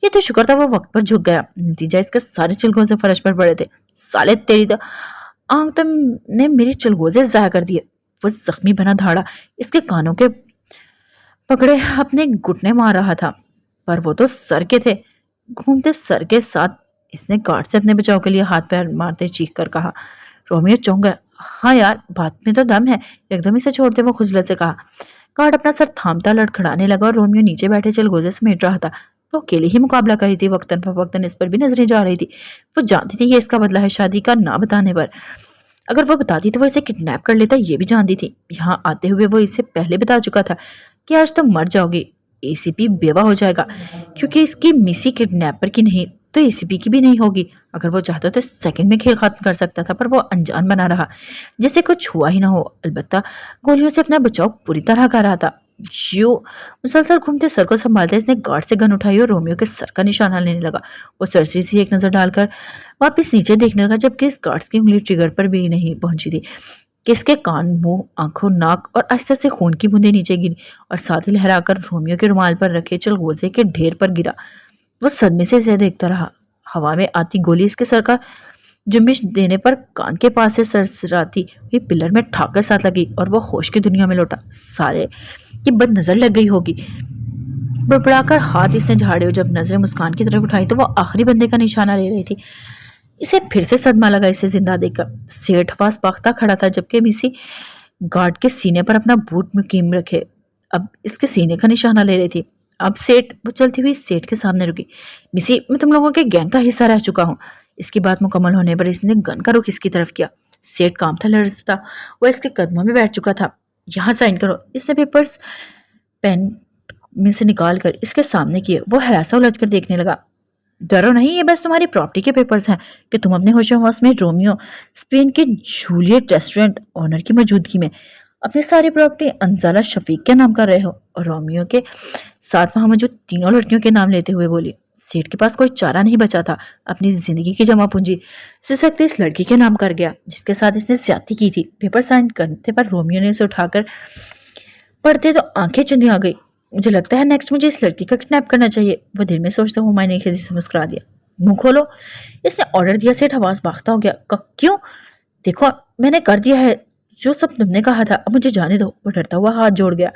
ये तो शुक्र था वो वक्त पर झुक गया, नतीजा इसके सारे चलगोजे फर्श पर पड़े थे। साले तेरी तो आंख ने मेरे चलगोजे जाया कर दिए। वो जख्मी बना धाड़ा इसके कानों के पकड़े अपने घुटने मार रहा था, पर वो तो सर के थे। घूमते सर के साथ इसने गार्ड से अपने बचाव के लिए हाथ पैर मारते चीख कर कहा। रोमियो चौंक गया। हाँ यार, बात में तो दम है, एकदम इसे छोड़ते वो खुजलत से कहा। गार्ड अपना सर थामता लड़खड़ाने लगा और रोमियो नीचे बैठे चलगोजे समेट रहा था। वो अकेले ही मुकाबला कर रही थी, वक्तन फवक्तन इस पर भी नजरें जा रही थी। वो जानती थी ये इसका बदला है शादी का ना बताने पर। अगर वो बताती तो वो इसे किडनैप कर लेता, ये भी जानती थी। यहाँ आते हुए वो इससे पहले बता चुका था कि आज तुम मर जाओगी, एसीपी बेवा हो जाएगा, क्योंकि इसकी मिसी किडनैपर की नहीं तो एसीपी की भी नहीं होगी। अगर वो चाहता तो सेकंड में खेल खत्म कर सकता था, पर वो अनजान बना रहा, जैसे कुछ हुआ ही ना हो। अलबत्ता गोलियों से अपना बचाव पूरी तरह कर रहा था। यू मुसलसल घूमते सर को संभालते इसने गार्ड से गन उठाई और रोमियो के सर का निशाना लेने लगा। वो सरसरी से एक नजर डालकर वापस नीचे देखने लगा, जबकि इस गार्ड्स की उंगली ट्रिगर पर भी नहीं पहुंची थी कि इसके कान, मुंह, आंखों, नाक और आहिस्ते से खून की बूंदें नीचे गिरी और साथ ही लहराकर रोमियो के रुमाल पर रखे चलगोजे के ढेर पर गिरा। वो सदमे से इसे देखता रहा। हवा में आती गोली इसके सर का जुम्बिश देने पर कान के पास से सरसराती हुई पिलर में ठाक के साथ लगी और वो होश की दुनिया में लौटा। सारे की बद नजर लग गई होगी। बड़बड़ा कर हाथ इसने झाड़े और जब नजरें मुस्कान की तरफ उठाई तो वो आखिरी बंदे का निशाना ले रही थी। इसे फिर से सदमा लगा इसे जिंदा देखकर। सेठ पास बाख्ता खड़ा था जबकि मिसी गार्ड के सीने पर अपना बूट मुकीम रखे अब इसके सीने का निशाना ले रही थी। अब सेठ वो चलती हुई सेठ के सामने रुकी। मिसी, मैं तुम लोगों के गैंग का हिस्सा रह चुका हूँ। इसकी बात मुकम्मल होने पर इसने गन का रुख इसकी तरफ किया। सेठ काम था लड़ता, वो इसके कदमों में बैठ चुका था। यहाँ साइन करो। इसने पेपर्स पेन में से निकाल कर इसके सामने किए। वो हरासा उलझ कर देखने लगा। डरो नहीं, ये बस तुम्हारी प्रॉपर्टी के पेपर्स हैं कि तुम अपने होश में रोमियो स्पेन के जूलियट रेस्टोरेंट ऑनर की मौजूदगी में अपनी सारी प्रॉपर्टी अंजाला शफीक के नाम कर रहे हो। और रोमियो के साथ वहां मौजूद तीनों लड़कियों के नाम लेते हुए बोली। सेठ के पास कोई चारा नहीं बचा था। अपनी जिंदगी की जमा पूंजी सिसकते इस लड़की के नाम कर गया जिसके साथ इसने ज्यादती की थी। पेपर साइन करते पर रोमियो ने उसे उठाकर पढ़ते तो आंखें चुंधी आ गई। मुझे लगता है नेक्स्ट मुझे इस लड़की का किडनैप करना चाहिए, वो दिल में सोचता हुआ मैंने खेजी से मुस्कुरा दिया। मुंह खोलो, इसने ऑर्डर दिया। सेठ आवाज बाख्ता हो गया। क्यों? देखो मैंने कर दिया है जो सब तुमने कहा था, अब मुझे जाने दो। वो डरता हुआ हाथ जोड़ गया।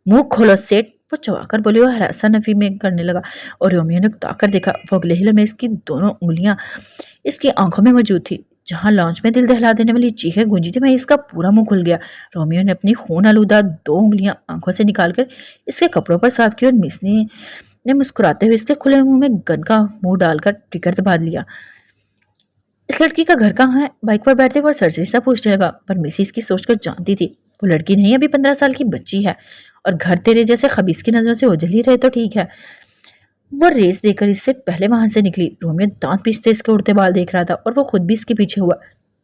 मुंह खोलो सेठ, वो चबाकर बोली। वो हरासा नफी में करने लगा और रोमियो ने उताकर देखा। वो अगले ही लम्हे इसकी दोनों उंगलियां इसकी आंखों में मौजूद थी। जहां लॉन्च में दिल दहला देने वाली चीखें गूंजी थी, वहीं इसका पूरा मुंह खुल गया। रोमियो ने अपनी खून आलूदा दो उंगलियां आंखों से निकालकर इसके कपड़ों पर साफ की और मिसनी ने मुस्कुराते हुए इसके खुले मुंह में गन का मुंह डालकर टिकट दबा लिया। इस लड़की का घर कहाँ है? बाइक पर बैठते हुए सरसरी सा पूछने लगा। पर मिसी इसकी सोचकर जानती थी वो लड़की नहीं, अभी 15 साल की बच्ची है। और घर तेरे जैसे खबीस की नजरों से ओझल ही रहे तो ठीक है। वो रेस देकर इससे पहले वहां से निकली। रोमियो दांत पीसते इसके उड़ते बाल देख रहा था और वो खुद भी इसके पीछे हुआ।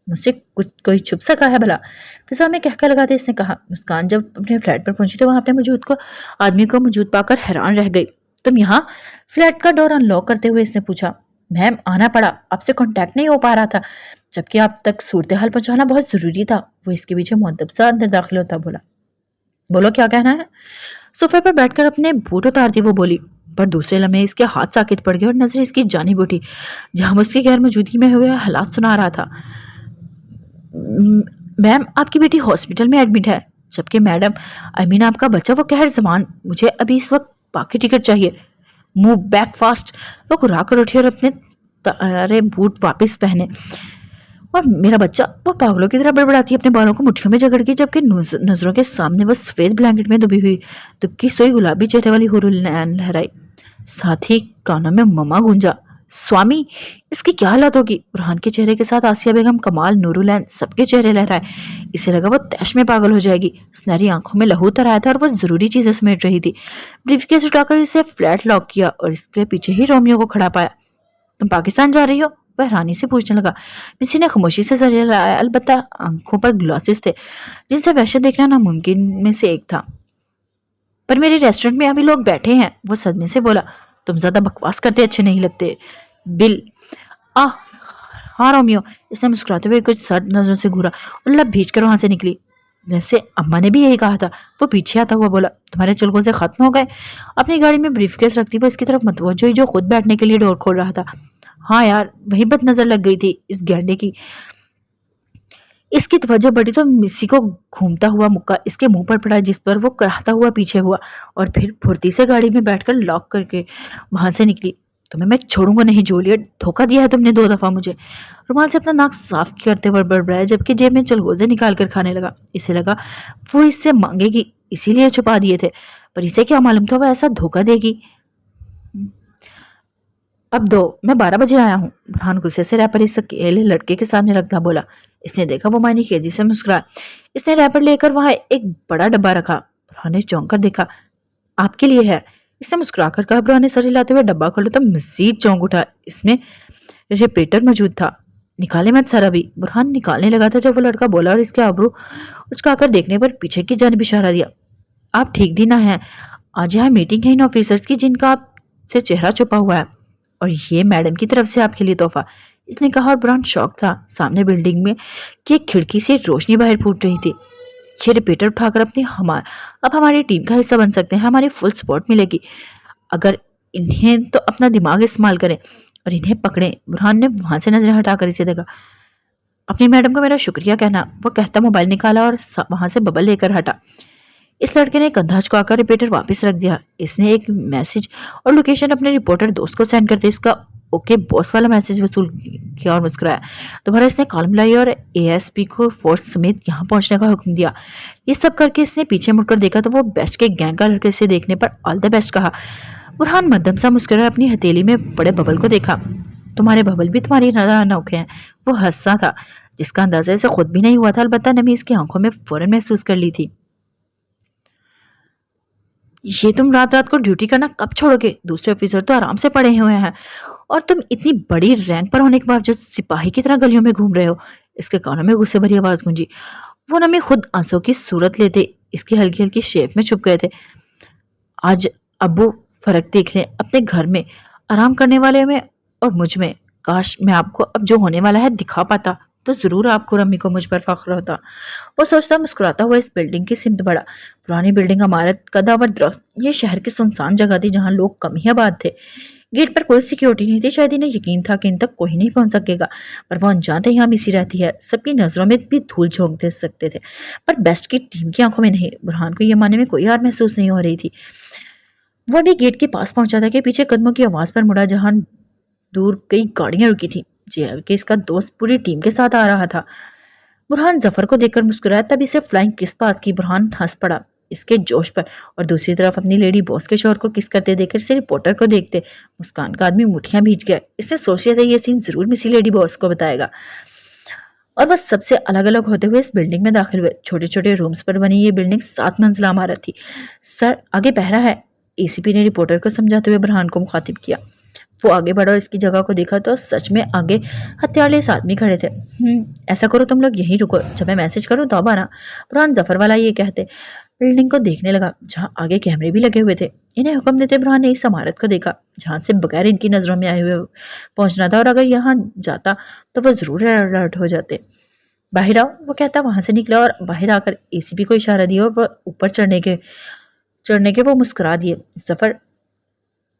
मुझसे कुछ कोई छुप सका है भला? फिजा में कहकर लगाते इसने कहा। मुस्कान जब अपने फ्लैट पर पहुंची तो वहां अपने आदमी को मौजूद पाकर हैरान रह गई। तुम यहाँ? फ्लैट का डोर अनलॉक करते हुए इसने पूछा। मैम आना पड़ा, आपसे कांटेक्ट नहीं हो पा रहा था, जबकि आप तक सूरत हाल पहुंचाना बहुत जरूरी था। वो इसके पीछे मुअद्दब सा अंदर दाखिल होता बोला। बोलो क्या कहना है? सोफे पर बैठकर अपने बूट उतारती वो बोली। पर दूसरे लम्हे इसके हाथ साकित पड़ गए और नजर इसकी जानिब उठी जहां वो उसकी गैर मौजूदगी में हुए हालात सुना रहा था। मैम आपकी बेटी हॉस्पिटल में एडमिट है, जबकि मैडम आई मीन आपका बच्चा वो कहर जमान, मुझे अभी इस वक्त बाकी टिकट चाहिए। Move back fast. वो घुरा कर उठी और अपने तारे बूट वापस पहने। और मेरा बच्चा, वो पागलों की तरह बड़बड़ाती अपने बालों को मुट्ठियों में जकड़ के, जबकि नजरों के सामने वो सफेद ब्लैंकेट में दबी हुई दुबकी सोई गुलाबी चेहरे वाली हुरुल नैन लहराई। साथ ही कानों में ममा गूंजा। स्वामी, इसकी क्या हालत होगी? बुरहान के चेहरे के साथ आसिया बेगम, कमाल, नूरुलैन सबके चेहरे लहराए। इसे लगा वो तैश में पागल हो जाएगी। सुनहरी आंखों में लहू तर आया था और वो जरूरी चीजें समेट रही थी। ब्रीफकेस उठाकर इसे फ्लैट लॉक किया और इसके पीछे ही रोमियो को खड़ा पाया। तुम पाकिस्तान जा रही हो? वह हैरानी से पूछने लगा। मिसी ने खामोशी से सर हिलाया, अलबत्ता आंखों पर ग्लासेस थे जिनसे वहशत देखना नामुमकिन में से एक था। पर मेरे रेस्टोरेंट में अभी लोग बैठे हैं, वो सदमे से बोला। तुम ज्यादा बकवास करते अच्छे नहीं लगते बिल। हाँ रोमियो, इसने मुस्कुराते हुए कुछ सर्द नजरों से घूरा और लब भींच कर वहां से निकली। वैसे अम्मा ने भी यही कहा था। वो पीछे आता हुआ बोला। तुम्हारे चलगोजे खत्म हो गए? अपनी गाड़ी में ब्रीफकेस रखती वो इसकी तरफ मतवज्जो हुई जो खुद बैठने के लिए डोर खोल रहा था। हाँ यार, वही बद नजर लग गई थी इस गैंडे की। इसकी तवज्जो बढ़ी तो मिसी को घूमता हुआ मुक्का इसके मुंह पर पड़ा, जिस पर वो कराहता हुआ पीछे हुआ और फिर फुर्ती से गाड़ी में बैठकर लॉक करके वहां से निकली। तुम्हें मैं छोड़ूंगा नहीं जूलियट, धोखा दिया है तुमने 2 दफा मुझे। रुमाल से अपना नाक साफ करते हुए बड़बड़ाया, जबकि जेब में चलगोजे निकाल कर खाने लगा। इसे लगा वो इससे मांगेगी, इसीलिए छुपा दिए थे, पर इसे क्या मालूम था वो ऐसा धोखा देगी। अब दो, मैं 12 बजे आया हूँ। बुरहान गुस्से से रैपर इस अकेले लड़के के सामने रखता बोला। इसने देखा वो मायने खेजी से मुस्कुराया। इसने रैपर लेकर वहां एक बड़ा डब्बा रखा। बुरहान ने चौंक कर देखा। आपके लिए है, इसने मुस्कुराकर कहा। बुरहान ने सर हिलाते हुए डब्बा खोला तो मजीद चौंक उठा। इसमें रिपीटर मौजूद था। निकाले मत सर अभी। बुरहान निकालने लगा था जब वो लड़का बोला और इसके आबरू उचकाकर देखने पर पीछे की जानिब इशारा दिया। आप ठीक दिन आए हैं, आज यहाँ मीटिंग है इन ऑफिसर्स की जिनका आपसे चेहरा छुपा हुआ है, और ये मैडम की तरफ से आपके लिए तोहफा, इसने कहा। और बुरहान शौक था। सामने बिल्डिंग में की एक खिड़की से रोशनी बाहर फूट रही थी। ये रिपीटर उठाकर अब हमारी टीम का हिस्सा बन सकते हैं, हमारी फुल सपोर्ट मिलेगी अगर इन्हें तो अपना दिमाग इस्तेमाल करें और इन्हें पकड़ें। बुरहान ने वहां से नजरें हटाकर इसे देखा। अपनी मैडम को मेरा शुक्रिया कहना, वो कहता मोबाइल निकाला और वहां से बबल लेकर हटा। इस लड़के ने कंधा झुकाकर रिपीटर वापस रख दिया। इसने एक मैसेज और लोकेशन अपने रिपोर्टर दोस्त को सेंड करते इसका ओके बॉस वाला मैसेज वसूल किया और मुस्कुराया। दोबारा इसने कॉल मिलाई और एएसपी को फोर्स समेत यहाँ पहुंचने का हुक्म दिया। ये सब करके इसने पीछे मुड़कर देखा तो वो बेस्ट के गैंग का लड़के से देखने पर ऑल द बेस्ट कहा। बुरहान मध्यम सा मुस्कुराया अपनी हथेली में पड़े बबल को देखा। तुम्हारे बबल भी तुम्हारी नजर अनोखे हैं। वो हंसा था जिसका अंदाजा इसे खुद भी नहीं हुआ था, अलबत्ता नमी इसकी आंखों में फौरन महसूस कर ली थी। ये तुम रात रात को ड्यूटी करना कब छोड़ोगे? दूसरे ऑफिसर तो आराम से पड़े हुए हैं और तुम इतनी बड़ी रैंक पर होने के बावजूद सिपाही की तरह गलियों में घूम रहे हो। इसके कानों में गुस्से भरी आवाज गूंजी। वो नमी खुद आंसू की सूरत लेते इसकी हल्की हल्की शेप में छुप गए थे। आज अब्बू फर्क देख लें अपने घर में आराम करने वाले में और मुझ में। काश मैं आपको अब जो होने वाला है दिखा पाता तो जरूर आपको रम्मी को मुझ पर फख्र होता। वो सोचता मुस्कुराता हुआ इस बिल्डिंग की सिमत बढ़ा। पुरानी बिल्डिंग, इमारत, कदावर दरख्त, ये शहर की सुनसान जगह थी जहाँ लोग कम ही आबाद थे। गेट पर कोई सिक्योरिटी नहीं थी। शायद इन्हें यकीन था कि इन तक कोई नहीं पहुंच सकेगा, पर वो अनजान थे यहाँ मिसी रहती है। सबकी नजरों में भी धूल झोंक दे सकते थे, पर बेस्ट की टीम की आंखों में नहीं। बुरहान को यह मानने में कोई हार महसूस नहीं हो रही थी। वो अभी गेट के पास पहुंचा था कि पीछे कदमों की आवाज पर मुड़ा जहां दूर कई गाड़ियां रुकी थी। कि इसका दोस्त पूरी टीम के साथ आ रहा था। बुरहान जफर को देखकर मुस्कुराया। तब इसे फ्लाइंग किस पास की। बुरहान हंस पड़ा इसके जोश पर और दूसरी तरफ अपनी लेडी बॉस के शोहर को किस करते देखकर इसे रिपोर्टर को देखते मुस्कान का आदमी मुठियां भीज गया। इसने सोच लिया था ये सीन जरूर मिसी लेडी बॉस को बताएगा और बस सबसे अलग अलग होते हुए इस बिल्डिंग में दाखिल हुए। छोटे छोटे रूम्स पर बनी ये बिल्डिंग 7 मंजिला इमारत थी। सर आगे पहरा है, एसीपी ने रिपोर्टर को समझाते हुए बुरहान को मुखातिब किया। वो आगे बढ़ा और इसकी जगह को देखा तो सच में आगे हथियार इस आदमी खड़े थे। ऐसा करो तुम लोग यहीं रुको, जब मैं मैसेज करूं तब आना, बुरहान जफर वाला ये कहते बिल्डिंग को देखने लगा जहां आगे कैमरे भी लगे हुए थे। इन्हें हुक्म देते बुरहान ने इस इमारत को देखा जहां से बगैर इनकी नजरों में आए हुए पहुंचना था और अगर यहाँ जाता तो वो जरूर अलर्ट हो जाते। बाहर आओ, वो कहता वहां से निकला और बाहर आकर एसीपी को इशारा दिया और वो ऊपर चढ़ने के वो मुस्कुरा दिए। जफर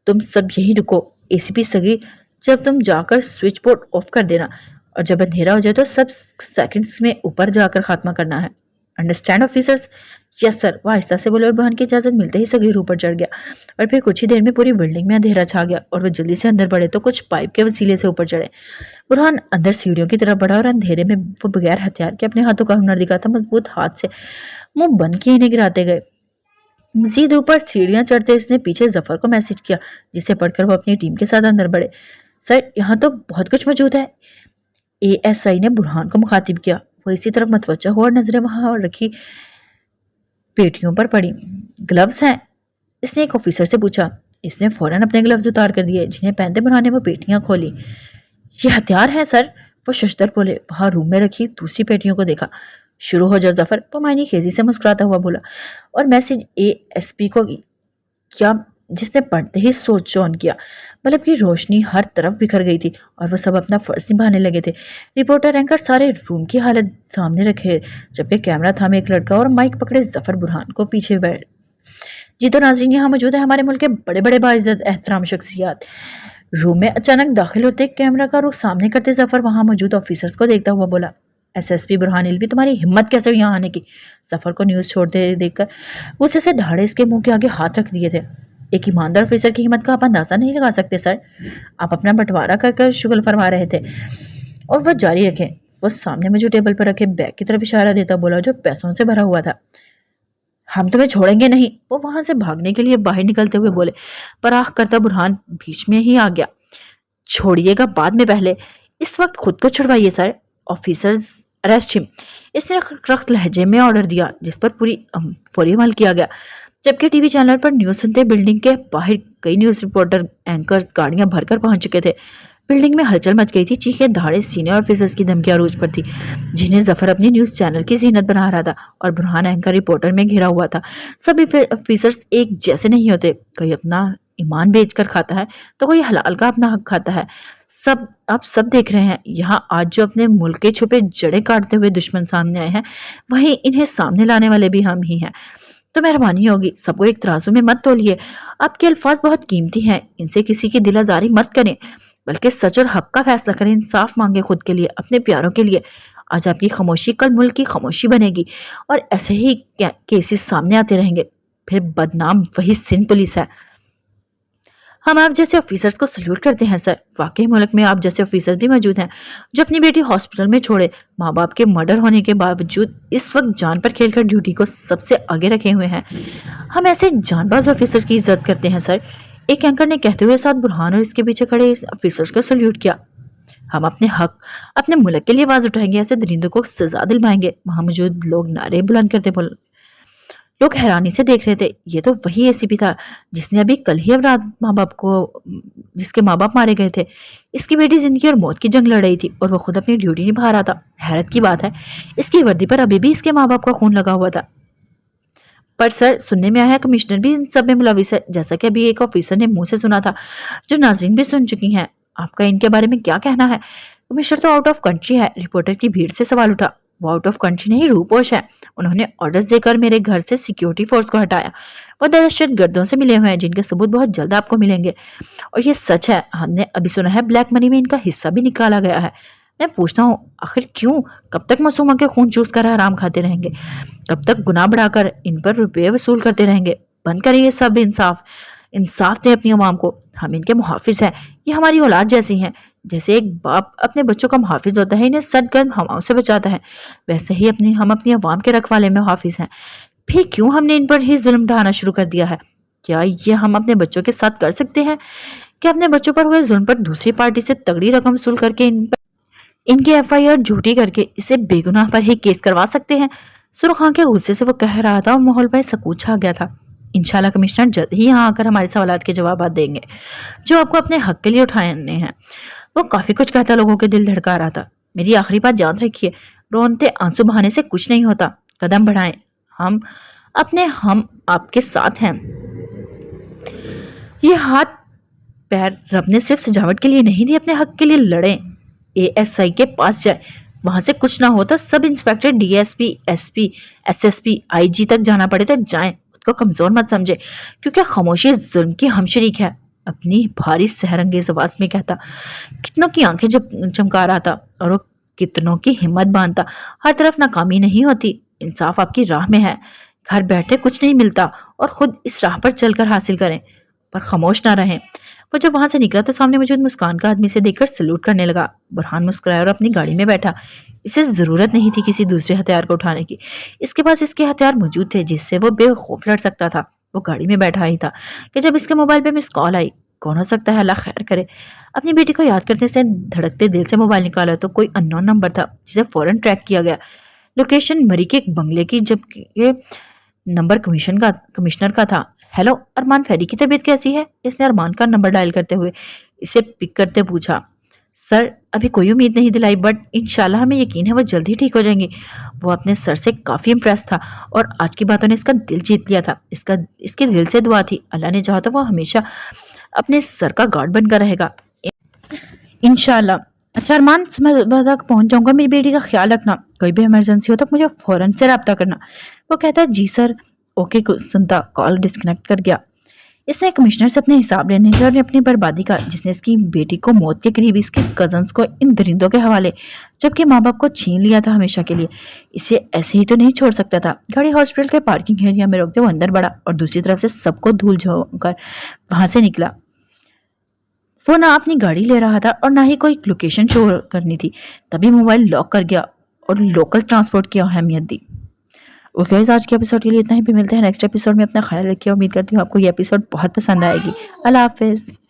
तुम सब यहीं रुको, एसीपी सगी, जब तुम जाकर स्विच बोर्ड ऑफ कर देना और जब अंधेरा हो जाए तो सब सेकंड्स में ऊपर जाकर खात्मा करना है। Understand officers? यस सर, वो आहिस्ता से बोले और बहन की इजाजत मिलते ही सगीर ऊपर चढ़ गया और फिर कुछ ही देर में पूरी बिल्डिंग में अंधेरा छा गया और वो जल्दी से अंदर बढ़े तो कुछ पाइप के वसीले से ऊपर चढ़े। बुरहान अंदर सीढ़ियों की तरफ बढ़ा और अंधेरे में वो बगैर हथियार के अपने हाथों का हुनर दिखाता मजबूत हाथ से मुंह बंद किए इन्हें गिराते गए। मजीद ऊपर सीढ़ियां चढ़ते इसने पीछे जफर को मैसेज किया जिसे पढ़कर वो अपनी टीम के साथ अंदर बढ़े। सर यहाँ तो बहुत कुछ मौजूद है, एएसआई ने बुरहान को मुखातिब किया। वो इसी तरफ मतवज्जा हुआ और नजरें वहां रखी पेटियों पर पड़ी। ग्लव्स हैं? इसने एक ऑफिसर से पूछा। इसने फौरन अपने ग्लव्स उतार कर दिए जिन्हें पहनते बुरहान ने वो पेटियां खोली। ये हथियार है सर, वो शशदर बोले। वहां रूम में रखी दूसरी पेटियों को देखा। शुरू हो जाओ जफर, वो मायनी खेजी से मुस्कुराता हुआ बोला और मैसेज एएसपी को क्या जिसने पढ़ते ही सोच ऑन किया। बल्ब की रोशनी हर तरफ बिखर गई थी और वो सब अपना फर्ज निभाने लगे थे। रिपोर्टर एंकर सारे रूम की हालत सामने रखे जबकि कैमरा थामे एक लड़का और माइक पकड़े जफर बुरहान को पीछे बैठ। जी तो नाज़रीन, यहाँ मौजूद है हमारे मुल्क के बड़े बड़े बाइज्जत एहतराम शख्सियात। रूम में अचानक दाखिल होते कैमरा का रुख सामने करते जफर वहां मौजूद ऑफिसर्स को देखता हुआ बोला, एसएसपी बुरहान इल्वी, तुम्हारी हिम्मत कैसे हुई यहाँ आने की? सफर को न्यूज छोड़ते देखकर गुस्से से धाड़े इसके मुंह के आगे हाथ रख दिए थे। एक ईमानदार ऑफिसर की हिम्मत का आप अंदाजा नहीं लगा सकते सर। आप अपना बंटवारा कर कर शुगल फरमा रहे थे और वह जारी रखें। वो सामने में जो टेबल पर रखे बैग की तरफ इशारा देता बोला जो पैसों से भरा हुआ था। हम तुम्हें छोड़ेंगे नहीं, वो वहां से भागने के लिए बाहर निकलते हुए बोले, पर आख करता बुरहान बीच में ही आ गया। छोड़िएगा बाद में, पहले इस वक्त खुद को छुड़वाइए सर। ऑफिसर्स अरेस्ट हिम, इसने सख्त लहजे में ऑर्डर दिया जिस पर फौरी अमल किया गया। जबकि टीवी चैनल पर न्यूज सुनते बिल्डिंग के बाहर कई न्यूज रिपोर्टर एंकर्स गाड़ियां भरकर पहुंच चुके थे। बिल्डिंग में हलचल मच गई थी। चीखें धाड़े सीनियर ऑफिसर्स की धमकी अरूज पर थी जिन्हें जफर अपनी न्यूज चैनल की जीनत बना रहा था और बुरहान एंकर रिपोर्टर में घिरा हुआ था। सभी ऑफिसर्स एक जैसे नहीं होते, कोई अपना ईमान बेचकर खाता है तो कोई हलाल का अपना हक खाता है। सब आप सब देख रहे हैं यहाँ आज जो अपने मुल्क के छुपे जड़े काटते हुए दुश्मन सामने आए हैं, वहीं इन्हें सामने लाने वाले भी हम ही हैं। तो मेहरबानी होगी सबको एक तराजू में मत तोलिए। आपके अल्फाज बहुत कीमती हैं, इनसे किसी की दिल आजारी मत करें, बल्कि सच और हक का फैसला करें। इंसाफ मांगे खुद के लिए, अपने प्यारों के लिए। آج آپ کی خاموشی کل ملک کی خاموشی بنے گی، اور ایسے ہی کیسز سامنے آتے رہیں گے، پھر بدنام وہی سندھ پولیس ہے۔ ہم آپ جیسے آفیسرز کو سلیوٹ کرتے ہیں سر۔ واقعی ملک میں آپ جیسے آفیسر بھی موجود ہیں جو اپنی بیٹی ہاسپٹل میں چھوڑے، ماں باپ کے مرڈر ہونے کے باوجود اس وقت جان پر کھیل کر ڈیوٹی کو سب سے آگے رکھے ہوئے ہیں۔ ہم ایسے جان باز آفیسرز کی عزت کرتے ہیں سر۔ ایک اینکر نے کہتے ہوئے ساتھ برہان اور اس کے پیچھے کھڑے آفیسرز کو سلیوٹ کیا۔ ہم اپنے حق، اپنے ملک کے لیے آواز اٹھائیں گے، ایسے درندوں کو سزا دلوائیں گے۔ وہاں موجود لوگ نعرے بلند کرتے لوگ حیرانی سے دیکھ رہے تھے۔ یہ تو وہی اے سی پی تھا جس نے ابھی کل ہی جس کے ماں باپ مارے گئے تھے۔ اس کی بیٹی زندگی اور موت کی جنگ لڑ رہی تھی اور وہ خود اپنی ڈیوٹی نبھا رہا تھا۔ حیرت کی بات ہے اس کی وردی پر ابھی بھی اس کے ماں باپ کا خون لگا ہوا تھا۔ پر سر، سننے میں آیا کمشنر بھی ان سب میں ملوث ہے، جیسا کہ ابھی ایک آفیسر نے منہ سے سنا تھا، جو ناظرین بھی سن چکی ہیں۔ آپ کا ان کے بارے میں کیا کہنا ہے؟ کمشنر تو آؤٹ آف کنٹری ہے۔ رپورٹر کی بھیڑ سے سوال اٹھا۔ وہ آؤٹ آف کنٹری نہیں، روپوش ہے۔ انہوں نے آرڈرز دے کر میرے گھر سے سیکیورٹی فورس کو ہٹایا۔ وہ دہشت گردوں سے ملے ہوئے ہیں جن کے ثبوت بہت جلد آپ کو ملیں گے۔ اور یہ سچ ہے، ہم نے ابھی سنا ہے بلیک منی میں ان کا حصہ بھی نکالا گیا ہے۔ میں پوچھتا ہوں آخر کیوں؟ کب تک معصوموں کے خون چوس کر حرام کھاتے رہیں گے؟ کب تک گناہ بڑھا کر ان پر روپے وصول کرتے رہیں گے؟ بند کریں یہ سب انصاف دیں اپنی عوام کو۔ ہم ان کے محافظ ہیں، یہ ہماری اولاد جیسی ہیں۔ جیسے ایک باپ اپنے بچوں کا محافظ ہوتا ہے، انہیں سرد گرم ہواؤں سے بچاتا ہے، ویسے ہی ہم اپنی عوام کے رکھوالے میں محافظ ہیں۔ پھر کیوں ہم نے ان پر ہی ظلم ڈھانا شروع کر دیا ہے؟ کیا یہ ہم اپنے بچوں کے ساتھ کر سکتے ہیں؟ کیا اپنے بچوں پر ہوئے ظلم پر دوسری پارٹی سے تگڑی رقم وصول کر کے ان کی ایف آئی آر جھوٹی کر کے اسے بے گناہ پر ہی کیس کروا سکتے ہیں؟ سرخاں کے غصے سے وہ کہہ رہا تھا اور ماحول پر سکوت چھا گیا تھا۔ انشاءاللہ کمشنر جلد ہی یہاں آ کر ہمارے سوالات کے جوابات دیں گے جو آپ کو اپنے حق کے لیے اٹھانے ہیں۔ وہ کافی کچھ کہتا، لوگوں کے دل دھڑکا رہا تھا۔ میری آخری بات یاد رکھیے، رونتے آنسو بہانے سے کچھ نہیں ہوتا۔ قدم بڑھائیں، ہم آپ کے ساتھ ہیں۔ یہ ہاتھ پیر رب نے صرف سجاوٹ کے لیے نہیں دی، اپنے حق کے لیے لڑیں۔ اے ایس آئی کے پاس جائیں، وہاں سے کچھ نہ ہو تو sub inspector, D S P, S P, S S P, I G تک جانا پڑے تو جائیں۔ خود کو کمزور مت سمجھے، کیونکہ خاموشی ظلم کی ہم شریک ہے۔ اپنی بھاری سحر انگیز آواز میں کہتا، کتنوں کی آنکھیں چمکا رہا تھا اور وہ کتنوں کی ہمت باندھتا۔ ہر طرف ناکامی نہیں ہوتی، انصاف آپ کی راہ میں ہے۔ گھر بیٹھے کچھ نہیں ملتا اور خود اس راہ پر چل کر حاصل کریں، پر خاموش نہ رہیں۔ وہ جب وہاں سے نکلا تو سامنے موجود مسکان کا آدمی سے دیکھ کر سلوٹ کرنے لگا۔ برہان مسکرایا اور اپنی گاڑی میں بیٹھا۔ اسے ضرورت نہیں تھی کسی دوسرے ہتھیار کو اٹھانے کی، اس کے پاس اس کے ہتھیار موجود تھے جس سے وہ بے خوف لڑ سکتا تھا۔ وہ گاڑی میں بیٹھا ہی تھا کہ جب اس کے موبائل پہ مس کال آئی۔ کون ہو سکتا ہے؟ اللہ خیر کرے۔ اپنی بیٹی کو یاد کرتے سے دھڑکتے دل سے موبائل نکالا تو کوئی ان نون نمبر تھا جسے فوراً ٹریک کیا گیا۔ لوکیشن مری کے ایک بنگلے کی، جبکہ نمبر کمشنر کا تھا۔ ہیلو ارمان، فیری کی طبیعت کیسی ہے؟ اس نے ارمان کا نمبر ڈائل کرتے ہوئے اسے پک کرتے پوچھا۔ سر، ابھی کوئی امید نہیں دلائی، بٹ انشاءاللہ ہمیں یقین ہے وہ جلد ہی ٹھیک ہو جائیں گے۔ وہ اپنے سر سے کافی امپریس تھا اور آج کی باتوں نے اس کا دل جیت لیا تھا۔ اس کے دل سے دعا تھی، اللہ نے چاہا تو وہ ہمیشہ اپنے سر کا گارڈ بن کر رہے گا انشاءاللہ۔ اچھا ارمان، صبح تک پہنچ جاؤں گا، میری بیٹی کا خیال رکھنا، کوئی بھی ایمرجنسی ہو تو مجھے فوراً سے رابطہ کرنا۔ وہ کہتا جی سر، اوکے سنتا کال ڈسکنیکٹ کر گیا۔ اس نے کمشنر سے اپنے حساب لینے کے اور اپنی بربادی کا، جس نے اس کی بیٹی کو موت کے قریب، اس کے کزنز کو ان درندوں کے حوالے، جبکہ ماں باپ کو چھین لیا تھا ہمیشہ کے لیے، اسے ایسے ہی تو نہیں چھوڑ سکتا تھا۔ گاڑی ہاسپٹل کے پارکنگ ایریا میں روکتے وہ اندر بڑھا اور دوسری طرف سے سب کو دھول جھونک کر وہاں سے نکلا۔ وہ نہ اپنی گاڑی لے رہا تھا اور نہ ہی کوئی لوکیشن شو کرنی تھی۔ تبھی موبائل لاک کر گیا اور لوکل ٹرانسپورٹ کی اہمیت دی۔ اوکے گائز، آج کے ایپیسوڈ کے لیے اتنا ہی، بھی ملتے ہیں نیکسٹ ایپیسوڈ میں۔ اپنا خیال رکھیے، امید کرتی ہوں آپ کو یہ ایپیسوڈ بہت پسند آئے گی۔ اللہ حافظ۔